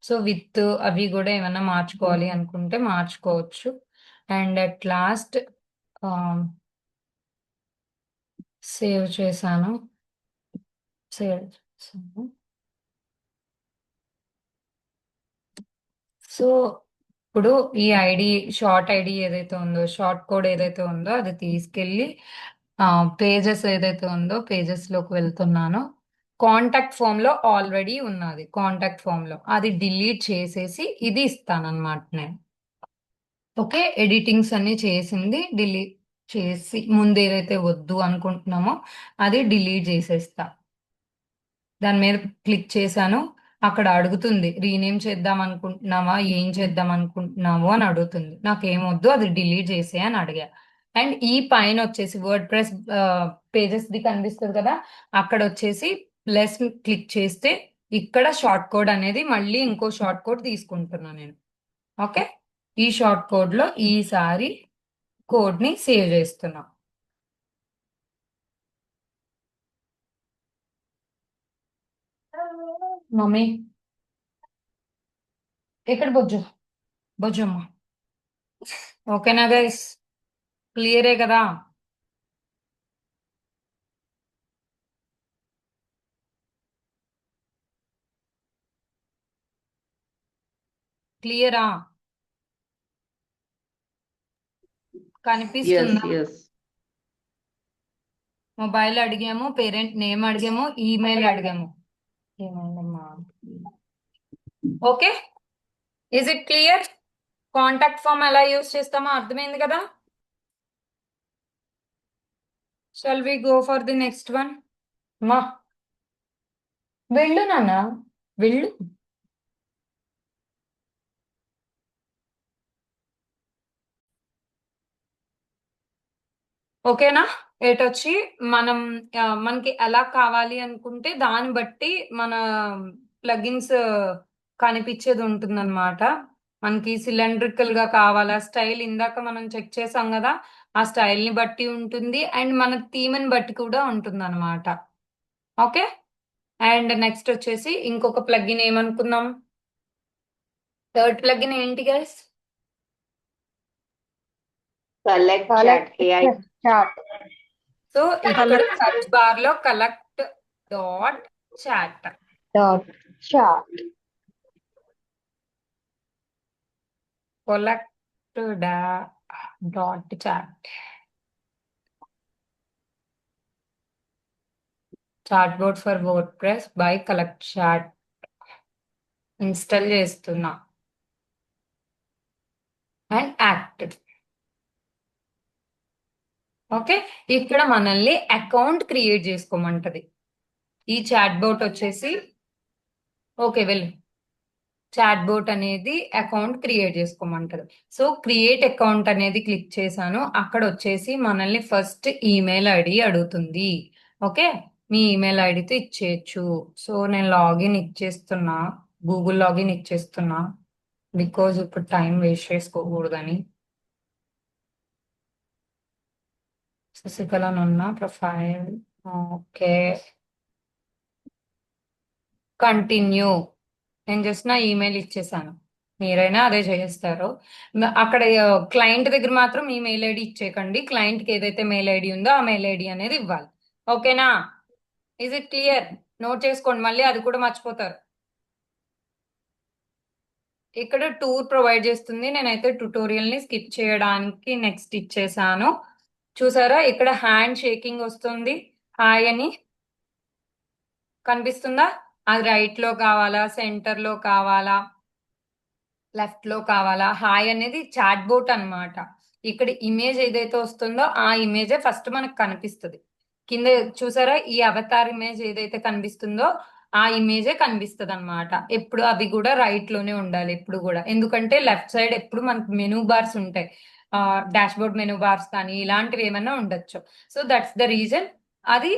సో విత్ అవి కూడా ఏమైనా మార్చుకోవాలి అనుకుంటే మార్చుకోవచ్చు. అండ్ అట్ లాస్ట్ సేవ్ చేశాను, సేవ్ చేశాను. సో ఇప్పుడు ఈ ఐడి, షార్ట్ ఐడి ఏదైతే ఉందో, షార్ట్ కోడ్ ఏదైతే ఉందో అది తీసుకెళ్ళి పేజెస్ ఏదైతే ఉందో పేజెస్ లోకి వెళ్తున్నాను. కాంటాక్ట్ ఫామ్ లో ఆల్రెడీ ఉన్నది, కాంటాక్ట్ ఫామ్ లో అది డిలీట్ చేసేసి ఇది ఇస్తానన్నమాట నేను. ఓకే, ఎడిటింగ్స్ అన్ని చేసింది డిలీట్ చేసి, ముందు ఏదైతే వద్దు అనుకుంటున్నామో అది డిలీట్ చేసేస్తా. దాని మీద క్లిక్ చేశాను, అక్కడ అడుగుతుంది రీనేమ్ చేద్దాం అనుకుంటున్నావా, ఏం చేద్దాం అనుకుంటున్నావు అని అడుగుతుంది. నాకు ఏమొద్దు, అది డిలీట్ చేసే అని అడిగా. అండ్ ఈ పైన వచ్చేసి వర్డ్ ప్రెస్ పేజెస్ ది కనిపిస్తుంది కదా, అక్కడ వచ్చేసి ప్లస్ క్లిక్ చేస్తే ఇక్కడ షార్ట్ కోడ్ అనేది మళ్ళీ ఇంకో షార్ట్ కోడ్ తీసుకుంటున్నాను నేను. ఓకే, ఈ షార్ట్ కోడ్ లో ఈసారి కోడ్ ని సేవ్ చేస్తున్నా. మమ్మీ ఎక్కడ బొజ్జు, బొజ్జమ్మ. ఓకేనా గైస్, క్లియరే కదా? క్లియరా? Yes, కనిపిస్తుందా? yes. మొబైల్ అడిగాము, పేరెంట్ నేమ్ అడిగాము, ఈమెయిల్ అడిగాము. ఏమైందమ్మా? Okay, is it clear? Contact form ఎలా యూస్ చేస్తామో అర్థమైంది కదా. Shall we go for the next one? మా వెళ్ళు నాన్న, వెళ్ళు. ఓకేనా? ఏటొచ్చి మనం మనకి ఎలా కావాలి అనుకుంటే దాన్ని బట్టి మన ప్లగిన్స్ కనిపించేది ఉంటుందన్నమాట. మనకి సిలిండ్రికల్ గా కావాలా, స్టైల్ ఇందాక మనం చెక్ చేసాం కదా, ఆ స్టైల్ ని బట్టి ఉంటుంది అండ్ మన థీమ్ ని బట్టి కూడా ఉంటుంది అనమాట. ఓకే. అండ్ నెక్స్ట్ వచ్చేసి ఇంకొక ప్లగిన్ ఏమనుకున్నాం? థర్డ్ ప్లగిన్ ఏంటి guys? Select Collect chat AI. chat. So ఇక్కడ Collect సర్చ్ బార్ లో collect dot chat, dot chat. collect dot chat, chatbot for WordPress by collect chat install చేస్తున్నా and active. Okay. ఇక్కడ మనల్ని account create చేసుకోమంటది. ఈ chatbot వచ్చేసి okay వెళ్ళు. Chatbot అనేది అకౌంట్ క్రియేట్ చేసుకోమంటది. సో క్రియేట్ అకౌంట్ అనేది క్లిక్ చేశాను. అక్కడ వచ్చేసి మనల్ని ఫస్ట్ ఈమెయిల్ ఐడి అడుగుతుంది. ఓకే. మీ ఈమెయిల్ ఐడితో ఇచ్చేయచ్చు. సో నేను లాగిన్ ఇచ్చేస్తున్నా, గూగుల్ లాగిన్ ఇచ్చేస్తున్నా, బికాజ్ ఇప్పుడు టైం వేస్ట్ చేసుకోకూడదని. శశికళనున్న ప్రొఫైల్. ఓకే. కంటిన్యూ. నేను జస్ట్ నా ఈమెయిల్ ఇచ్చేసాను, మీరైనా అదే చేస్తారు. అక్కడ క్లయింట్ దగ్గర మాత్రం మీ మెయిల్ ఐడి ఇచ్చేయకండి. క్లయింట్ కి ఏదైతే మెయిల్ ఐడి ఉందో ఆ మెయిల్ ఐడి అనేది ఇవ్వాలి. ఓకేనా? Is it clear? నోట్ చేసుకోండి, మళ్ళీ అది కూడా మర్చిపోతారు. ఇక్కడ టూర్ ప్రొవైడ్ చేస్తుంది. నేనైతే ట్యుటోరియల్ ని స్కిప్ చేయడానికి నెక్స్ట్ ఇచ్చేసాను. చూసారా ఇక్కడ హ్యాండ్ షేకింగ్ వస్తుంది, హాయ్ అని కనిపిస్తుందా? అది రైట్ లో కావాలా, సెంటర్ లో కావాలా, లెఫ్ట్ లో కావాలా? హాయ్ అనేది చాట్ బోట్ అన్నమాట. ఇక్కడ ఇమేజ్ ఏదైతే వస్తుందో ఆ ఇమేజే ఫస్ట్ మనకు కనిపిస్తుంది. కింద చూసారా ఈ అవతార్ ఇమేజ్ ఏదైతే కనిపిస్తుందో ఆ ఇమేజే కనిపిస్తుంది అనమాట. ఎప్పుడు అవి కూడా రైట్ లోనే ఉండాలి ఎప్పుడు కూడా, ఎందుకంటే లెఫ్ట్ సైడ్ ఎప్పుడు మనకు మెనూ బార్స్ ఉంటాయి. డాష్ బోర్డ్ మెనూ బార్స్ కానీ ఇలాంటివి ఏమైనా ఉండొచ్చు. సో దట్స్ ద రీజన్ అది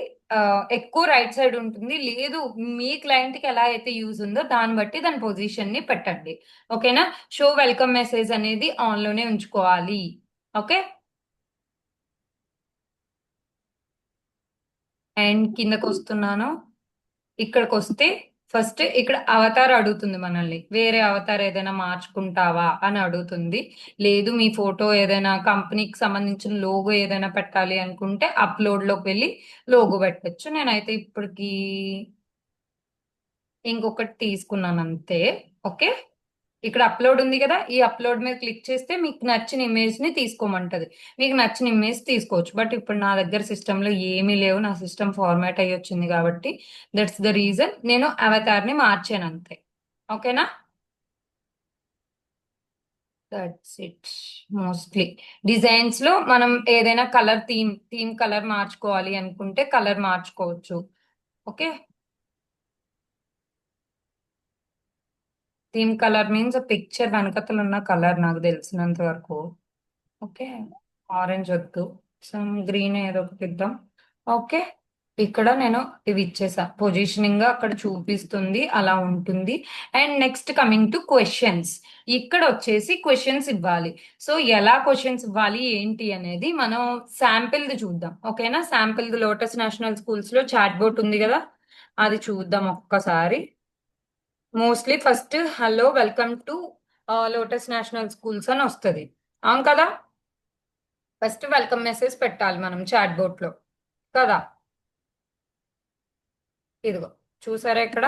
ఎక్కువ రైట్ సైడ్ ఉంటుంది. లేదు మీ క్లయింట్ కి ఎలా అయితే యూజ్ ఉందో దాన్ని బట్టి దాని పొజిషన్ ని పెట్టండి. ఓకేనా? షో వెల్కమ్ మెసేజ్ అనేది ఆన్ లోనే ఉంచుకోవాలి. ఓకే. అండ్ కిందకు వస్తున్నాను. ఇక్కడికి వస్తే ఫస్ట్ ఇక్కడ అవతార్ అడుగుతుంది మనల్ని, వేరే అవతార్ ఏదైనా మార్చుకుంటావా అని అడుగుతుంది. లేదు మీ ఫోటో ఏదైనా కంపెనీకి సంబంధించిన లోగో ఏదైనా పెట్టాలి అనుకుంటే అప్లోడ్ లోకి వెళ్ళి లోగో పెట్టచ్చు. నేనైతే ఇప్పటికి ఇంకొకటి తీసుకున్నాను అంతే. ఓకే. ఇక్కడ అప్లోడ్ ఉంది కదా, ఈ అప్లోడ్ మీద క్లిక్ చేస్తే మీకు నచ్చిన ఇమేజ్ ని తీసుకోమంటది. మీకు నచ్చిన ఇమేజ్ తీసుకోవచ్చు. బట్ ఇప్పుడు నా దగ్గర సిస్టమ్ లో ఏమీ లేవు, నా సిస్టమ్ ఫార్మాట్ అయ్యి వచ్చింది కాబట్టి దట్స్ ద రీజన్ నేను అవతార్ ని మార్చాను అంతే. ఓకేనా? That's it. మోస్ట్లీ డిజైన్స్ లో మనం ఏదైనా కలర్ థీమ్ కలర్ మార్చుకోవాలి అనుకుంటే కలర్ మార్చుకోవచ్చు. Okay. Theme colour means picture వెనకతలు ఉన్న కలర్ నాకు తెలిసినంత వరకు. ఓకే. ఆరెంజ్ వద్దు, సమ్ గ్రీన్ ఏదో ఒకటి ఇద్దాం. ఓకే. ఇక్కడ నేను ఇవి ఇచ్చేసా, పొజిషనింగ్ గా అక్కడ చూపిస్తుంది అలా ఉంటుంది. And next coming to questions. ఇక్కడ వచ్చేసి క్వశ్చన్స్ ఇవ్వాలి. సో ఎలా క్వశ్చన్స్ ఇవ్వాలి ఏంటి అనేది మనం శాంపిల్ ది చూద్దాం. ఓకేనా? Sample the lotus National schools లో చాట్ బోట్ ఉంది కదా, అది చూద్దాం ఒక్కసారి. Mostly first hello welcome to lotus National schools అని వస్తుంది, అవును కదా? ఫస్ట్ వెల్కమ్ మెసేజ్ పెట్టాలి మనం చాట్ బోట్ లో కదా. ఇదిగో చూసారా ఇక్కడ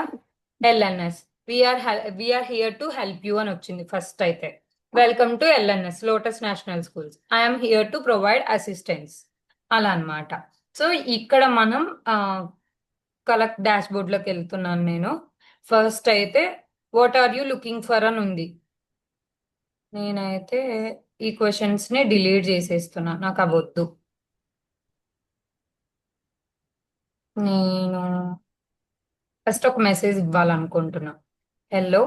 LNS we're here to help you అని వచ్చింది ఫస్ట్. అయితే welcome to LNS Lotus National Schools, I'm here to provide assistance అలా అన్నమాట. సో ఇక్కడ మనం కలెక్ట్ డాష్ బోర్డ్ లోకి వెళ్తున్నాను నేను. ఫస్ట్ అయితే what are you looking for అని ఉంది. నేనైతే ఈ క్వశ్చన్స్ ని డిలీట్ చేసేస్తున్నా, నాకు అవొద్దు. నేను ఫస్ట్ ఒక మెసేజ్ ఇవ్వాలనుకుంటున్నా. Hello,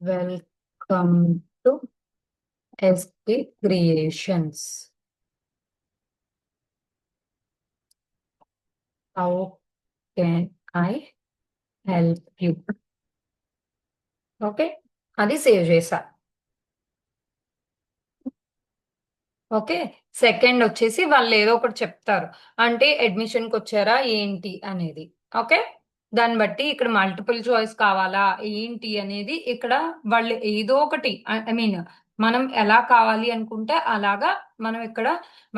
welcome to SK creations. How can I help you? Okay, అది సేవ్ చేసా. ఓకే, సెకండ్ వచ్చేసి వాళ్ళు ఏదో ఒకటి చెప్తారు, అంటే అడ్మిషన్కి వచ్చారా ఏంటి అనేది. ఓకే, దాన్ని బట్టి ఇక్కడ మల్టిపుల్ చాయిస్ కావాలా ఏంటి అనేది ఇక్కడ వాళ్ళు ఏదో ఒకటి, ఐ మీన్ మనం ఎలా కావాలి అనుకుంటే అలాగా మనం ఇక్కడ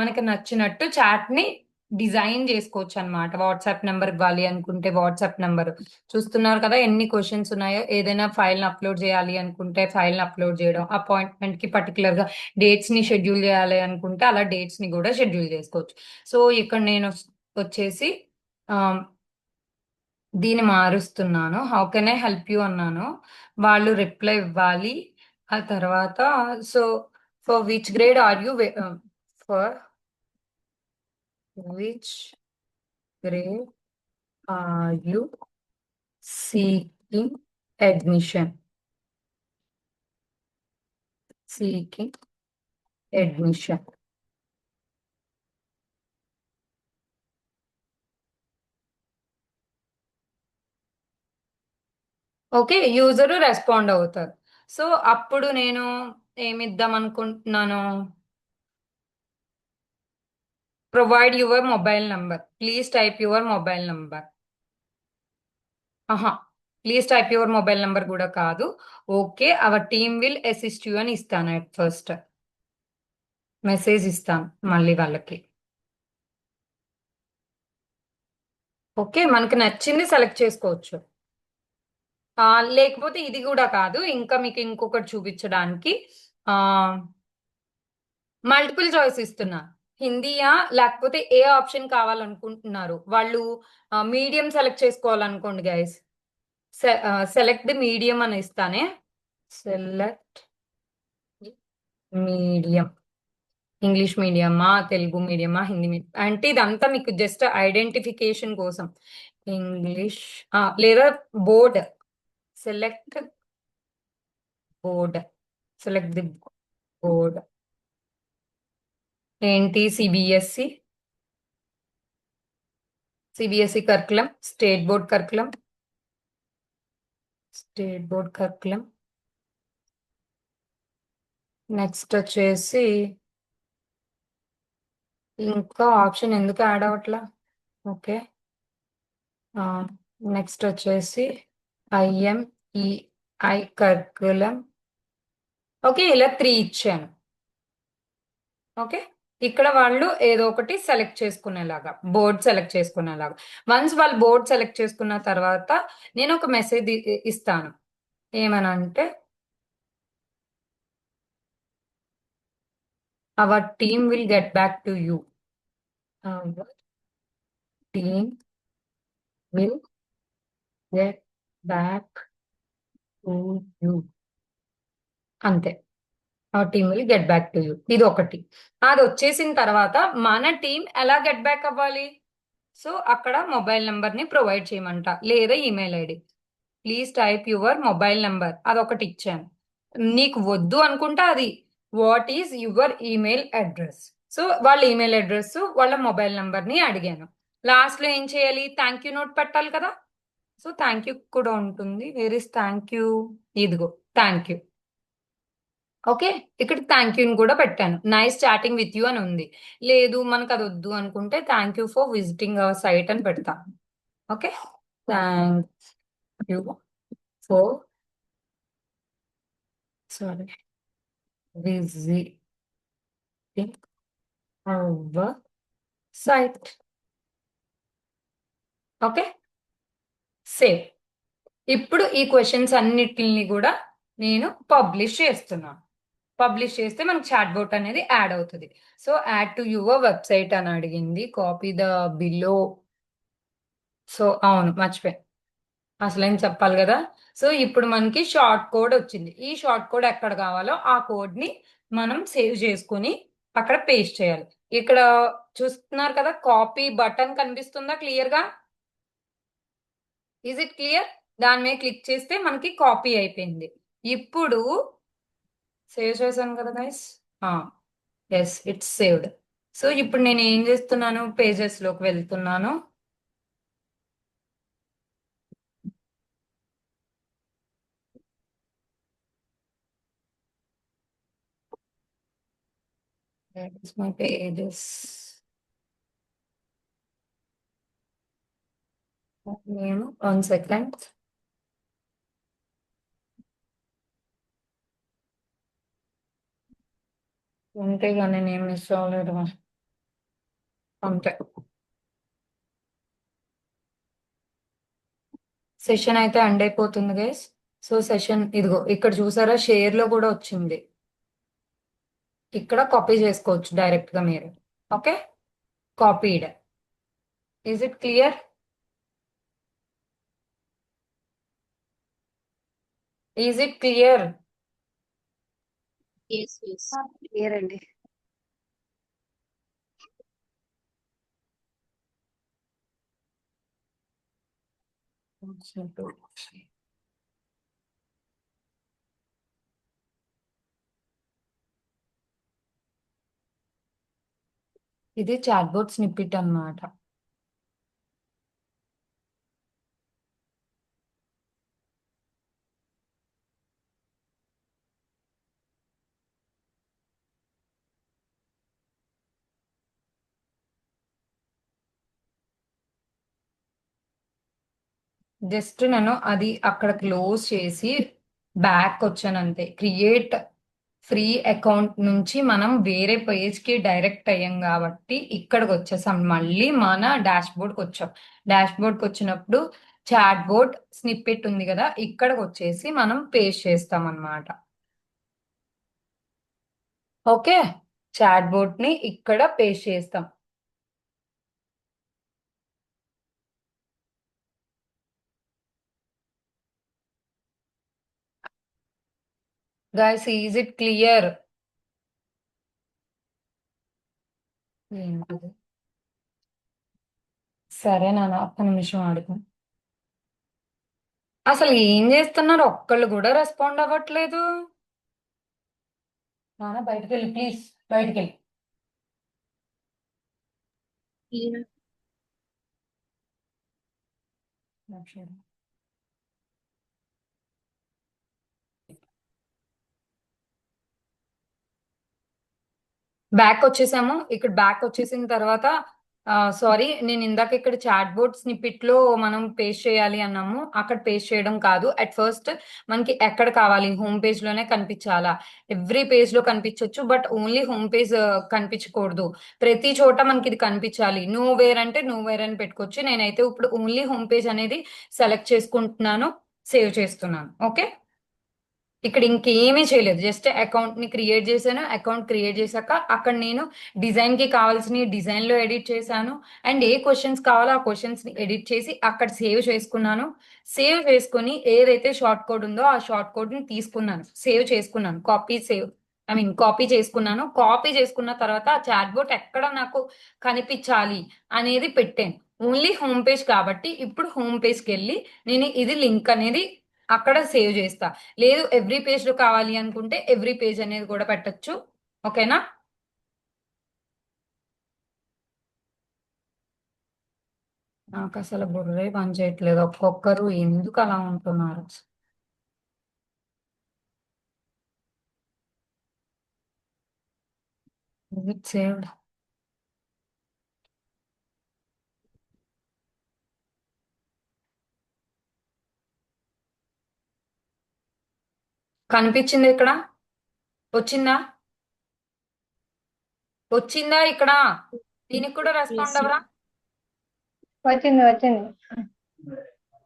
మనకి నచ్చినట్టు చాట్ ని డిజైన్ చేసుకోవచ్చు అన్నమాట. వాట్సాప్ నెంబర్ ఇవ్వాలి అనుకుంటే వాట్సాప్ నెంబర్, చూస్తున్నారు కదా ఎన్ని క్వశ్చన్స్ ఉన్నాయో. ఏదైనా ఫైల్ అప్లోడ్ చేయాలి అనుకుంటే ఫైల్ అప్లోడ్ చేయడం, అపాయింట్మెంట్ కి పర్టికులర్ గా డేట్స్ ని షెడ్యూల్ చేయాలి అనుకుంటే అలా డేట్స్ ని కూడా షెడ్యూల్ చేసుకోవచ్చు. సో ఇక్కడ నేను వచ్చేసి ఆ, దీన్ని మారుస్తున్నాను. How can I help you అన్నాను, వాళ్ళు రిప్లై ఇవ్వాలి. ఆ తర్వాత so for which grade are you, for which grade are you seeking admission, seeking admission. Okay, user respond అవుతారు. సో అప్పుడు నేను ఏమిద్దాం అనుకుంటున్నాను, provide your mobile number, please type your mobile number. ఆహా, please type your mobile number కూడా కాదు. Okay, our team will assist you అని ఇస్తాను. అట్ ఫస్ట్ మెసేజ్ ఇస్తాను మళ్ళీ వాళ్ళకి. ఓకే, మనకు నచ్చింది సెలెక్ట్ చేసుకోవచ్చు. లేకపోతే ఇది కూడా కాదు, ఇంకా మీకు ఇంకొకటి చూపించడానికి మల్టిపుల్ చాయిస్ ఇస్తున్నా. హిందీయా లేకపోతే ఏ ఆప్షన్ కావాలనుకుంటున్నారు వాళ్ళు. మీడియం సెలెక్ట్ చేసుకోవాలనుకోండి గైస్, సెలెక్ట్ ది మీడియం అని ఇస్తానే. సెలెక్ట్ మీడియం, ఇంగ్లీష్ మీడియమా తెలుగు మీడియమా హిందీ మీడియం అంటే ఇదంతా మీకు జస్ట్ ఐడెంటిఫికేషన్ కోసం. ఇంగ్లీష్ లేదా board, select board, select the board. ఏంటి, CBSE, CBSE curriculum, state board curriculum, state board curriculum. Next వచ్చేసి ఇంకా ఆప్షన్ ఎందుకు యాడ్ అవ్వట్లా. ఓకే, నెక్స్ట్ వచ్చేసి ఐఎంఈఐ కరికులం. ఓకే, ఇలా 3 ఇచ్చాను. ఓకే, ఇక్కడ వాళ్ళు ఏదో ఒకటి సెలెక్ట్ చేసుకునేలాగా, బోర్డ్ సెలెక్ట్ చేసుకునేలాగా. వన్స్ వాళ్ళు బోర్డ్ సెలెక్ట్ చేసుకున్న తర్వాత నేను ఒక మెసేజ్ ఇస్తాను. ఏమనంటే our team will get back to you, our team will get back to you, అంతే. Our team will get back to you, ఇది ఒకటి. అది వచ్చేసిన తర్వాత మన టీం ఎలా గెట్ బ్యాక్ అవ్వాలి. సో అక్కడ మొబైల్ నెంబర్ ని ప్రొవైడ్ చేయమంట, లేదా email ID. Please type your mobile number, అదొకటి ఇచ్చాను. నీకు వద్దు అనుకుంటే అది what is your email address. So వాళ్ళ ఈమెయిల్ అడ్రస్ వాళ్ళ మొబైల్ నెంబర్ ని అడిగాను. లాస్ట్ లో ఏం చేయాలి, థ్యాంక్ యూ నోట్ పెట్టాలి కదా. సో థ్యాంక్ యూ కూడా ఉంటుంది. వేర్ ఇస్ థ్యాంక్ యూ, ఇదిగో థ్యాంక్ యూ. ఓకే, ఇక్కడ థ్యాంక్ యూని కూడా పెట్టాను. నైస్ చాటింగ్ విత్ యూ అని ఉంది. లేదు మనకు అది వద్దు అనుకుంటే thank you for visiting our site అని పెడతాను. Okay, thank you for sorry visiting our site. Okay, save. ఇప్పుడు ఈ క్వశ్చన్స్ అన్నిటిని కూడా నేను పబ్లిష్ చేస్తున్నాను. పబ్లిష్ చేస్తే మనకు చాట్ బోట్ అనేది యాడ్ అవుతుంది. So add to your website అని అడిగింది, కాపీ ద బిలో. సో అవును, మర్చిపోయి అసలేం చెప్పాలి కదా. సో ఇప్పుడు మనకి షార్ట్ కోడ్ వచ్చింది. ఈ షార్ట్ కోడ్ ఎక్కడ కావాలో ఆ కోడ్ ని మనం సేవ్ చేసుకుని అక్కడ పేస్ట్ చేయాలి. ఇక్కడ చూస్తున్నారు కదా, కాపీ బటన్ కనిపిస్తుందా క్లియర్ గా? Is it clear? దాని మీద క్లిక్ చేస్తే మనకి కాపీ అయిపోయింది. ఇప్పుడు సేవ్ చేశాను కదా guys. Yes, it's saved. So ఇప్పుడు నేను ఏం చేస్తున్నాను, పేజెస్ లోకి వెళ్తున్నాను. That is my pages. నేను 1 second. ఉంటే కానీ నేను మిస్ అవ్వలేదు. అంతే. సెషన్ అయితే ఎండ్ అయిపోతుంది గైస్. సో సెషన్ ఇదిగో ఇక్కడ చూసారా, షేర్ లో కూడా వచ్చింది. ఇక్కడ కాపీ చేసుకోవచ్చు డైరెక్ట్ గా మీరు. Okay, copied. Is it clear? Is it clear? Yes clear అండి. ఇది చాట్ బోట్ స్నిప్పిట్ అన్నమాట. జస్ట్ నేను అది అక్కడ క్లోజ్ చేసి బ్యాక్ వచ్చాను అంతే. క్రియేట్ ఫ్రీ అకౌంట్ నుంచి మనం వేరే పేజ్ కి డైరెక్ట్ అయ్యాం కాబట్టి ఇక్కడికి వచ్చేసాం. మళ్ళీ మన డాష్ బోర్డ్కి వచ్చాం. డాష్ బోర్డ్కి వచ్చినప్పుడు చాట్ బోర్డ్ స్నిప్పెట్ ఉంది కదా, ఇక్కడికి వచ్చేసి మనం పేస్ట్ చేస్తాం అన్నమాట. ఓకే, చాట్ బోర్డ్ ని ఇక్కడ పేస్ట్ చేస్తాం. Guys, is it clear? ఏంటిది? సరే నాన్న, ఒక్క నిమిషం ఆడుకో. అసలు ఏం చేస్తున్నారు, ఒక్కళ్ళు కూడా రెస్పాండ్ అవ్వట్లేదు. నాన్న బయటకు వెళ్ళి ప్లీజ్, బయటకు వెళ్ళి. బ్యాక్ వచ్చేసాము. ఇక్కడ బ్యాక్ వచ్చేసిన తర్వాత సారీ, నేను ఇందాక ఇక్కడ చాట్ బోర్డ్ స్నిప్పిట్ లో మనం పేస్ట్ చేయాలి అన్నాము. అక్కడ పేస్ట్ చేయడం కాదు. అట్ ఫస్ట్ మనకి ఎక్కడ కావాలి, హోమ్ పేజ్ లోనే కనిపించాలా? ఎవ్రీ పేజ్ లో కనిపించవచ్చు, బట్ ఓన్లీ హోమ్ పేజ్ కనిపించకూడదు. ప్రతి చోట మనకి ఇది కనిపించాలి. నో వేర్ అంటే నో వేర్ అని పెట్టుకోవచ్చు. నేనైతే ఇప్పుడు ఓన్లీ హోమ్ పేజ్ అనేది సెలెక్ట్ చేసుకుంటున్నాను, సేవ్ చేస్తున్నాను. ఓకే, ఇక్కడ ఇంకేమీ చేయలేదు. జస్ట్ అకౌంట్ ని క్రియేట్ చేశాను. అకౌంట్ క్రియేట్ చేశాక అక్కడ నేను డిజైన్ కి కావాల్సిన డిజైన్ లో ఎడిట్ చేశాను. అండ్ ఏ క్వశ్చన్స్ కావాలో ఆ క్వశ్చన్స్ ని ఎడిట్ చేసి అక్కడ సేవ్ చేసుకున్నాను. సేవ్ చేసుకుని ఏదైతే షార్ట్ కోడ్ ఉందో ఆ షార్ట్ కోడ్ ని తీసుకున్నాను, సేవ్ చేసుకున్నాను. కాపీ చేసుకున్నాను. కాపీ చేసుకున్న తర్వాత ఆ చాట్ బోట్ ఎక్కడ నాకు కనిపించాలి అనేది పెట్టాను. ఓన్లీ హోమ్ పేజ్ కాబట్టి ఇప్పుడు హోమ్ పేజ్కి వెళ్ళి నేను ఇది లింక్ అనేది అక్కడ సేవ్ చేస్తా. లేదు ఎవ్రీ పేజ్ లో కావాలి అనుకుంటే ఎవ్రీ పేజ్ అనేది కూడా పెట్టచ్చు. ఓకేనా? నాకు అసలు బుర్రే పని చేయట్లేదు. ఒక్కొక్కరు ఎందుకు అలా ఉంటున్నారు? సేవ్డ్. కనిపించింది ఇక్కడ? వచ్చిందా? వచ్చిందా ఇక్కడ? దీనికి కూడా రెస్పాండ్ అవ్వరా? వచ్చింది.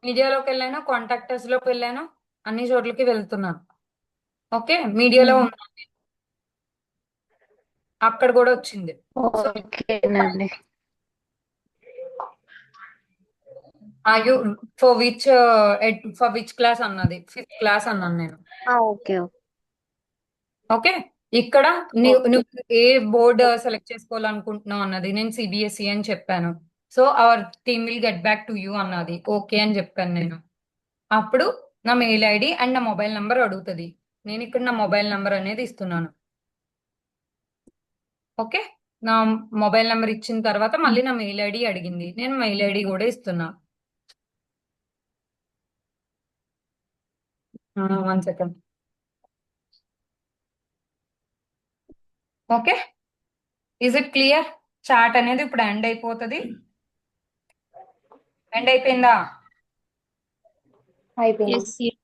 మీడియాలోకి వెళ్ళాను, కాంటాక్టర్స్ లోకి వెళ్ళాను, అన్ని చోట్లకి వెళ్తున్నాను. ఓకే, మీడియాలో ఉన్నాను. అక్కడ కూడా వచ్చింది. సో ఓకేనండి. యూ ఫర్ విచ్ క్లాస్ అన్నది 5th క్లాస్ అన్నాను నేను. Okay okay. ఓకే. ఇక్కడ ఓకే. నువ్వు ఏ బోర్డ్ సెలెక్ట్ చేసుకోవాలనుకుంటున్నావు అన్నది నేను సిబిఎస్ఈ అని చెప్పాను. So our team will get back to you అన్నది. ఓకే అని చెప్పాను నేను. అప్పుడు నా మెయిల్ ఐడి అండ్ నా మొబైల్ నంబర్ అడుగుతుంది. నేను ఇక్కడ నా మొబైల్ నంబర్ అనేది ఇస్తున్నాను. ఓకే. నా మొబైల్ నంబర్ ఇచ్చిన తర్వాత మళ్ళీ నా మెయిల్ ఐడి అడిగింది. నేను మెయిల్ ఐడి కూడా ఇస్తున్నా. 1 second. Okay. Is it clear? Chat అనేది ఇప్పుడు ఎండ్ అయిపోతుంది. ఎండ్ అయిపోయిందా? అయిపోయింది. Yes, yes.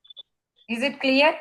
Is it clear?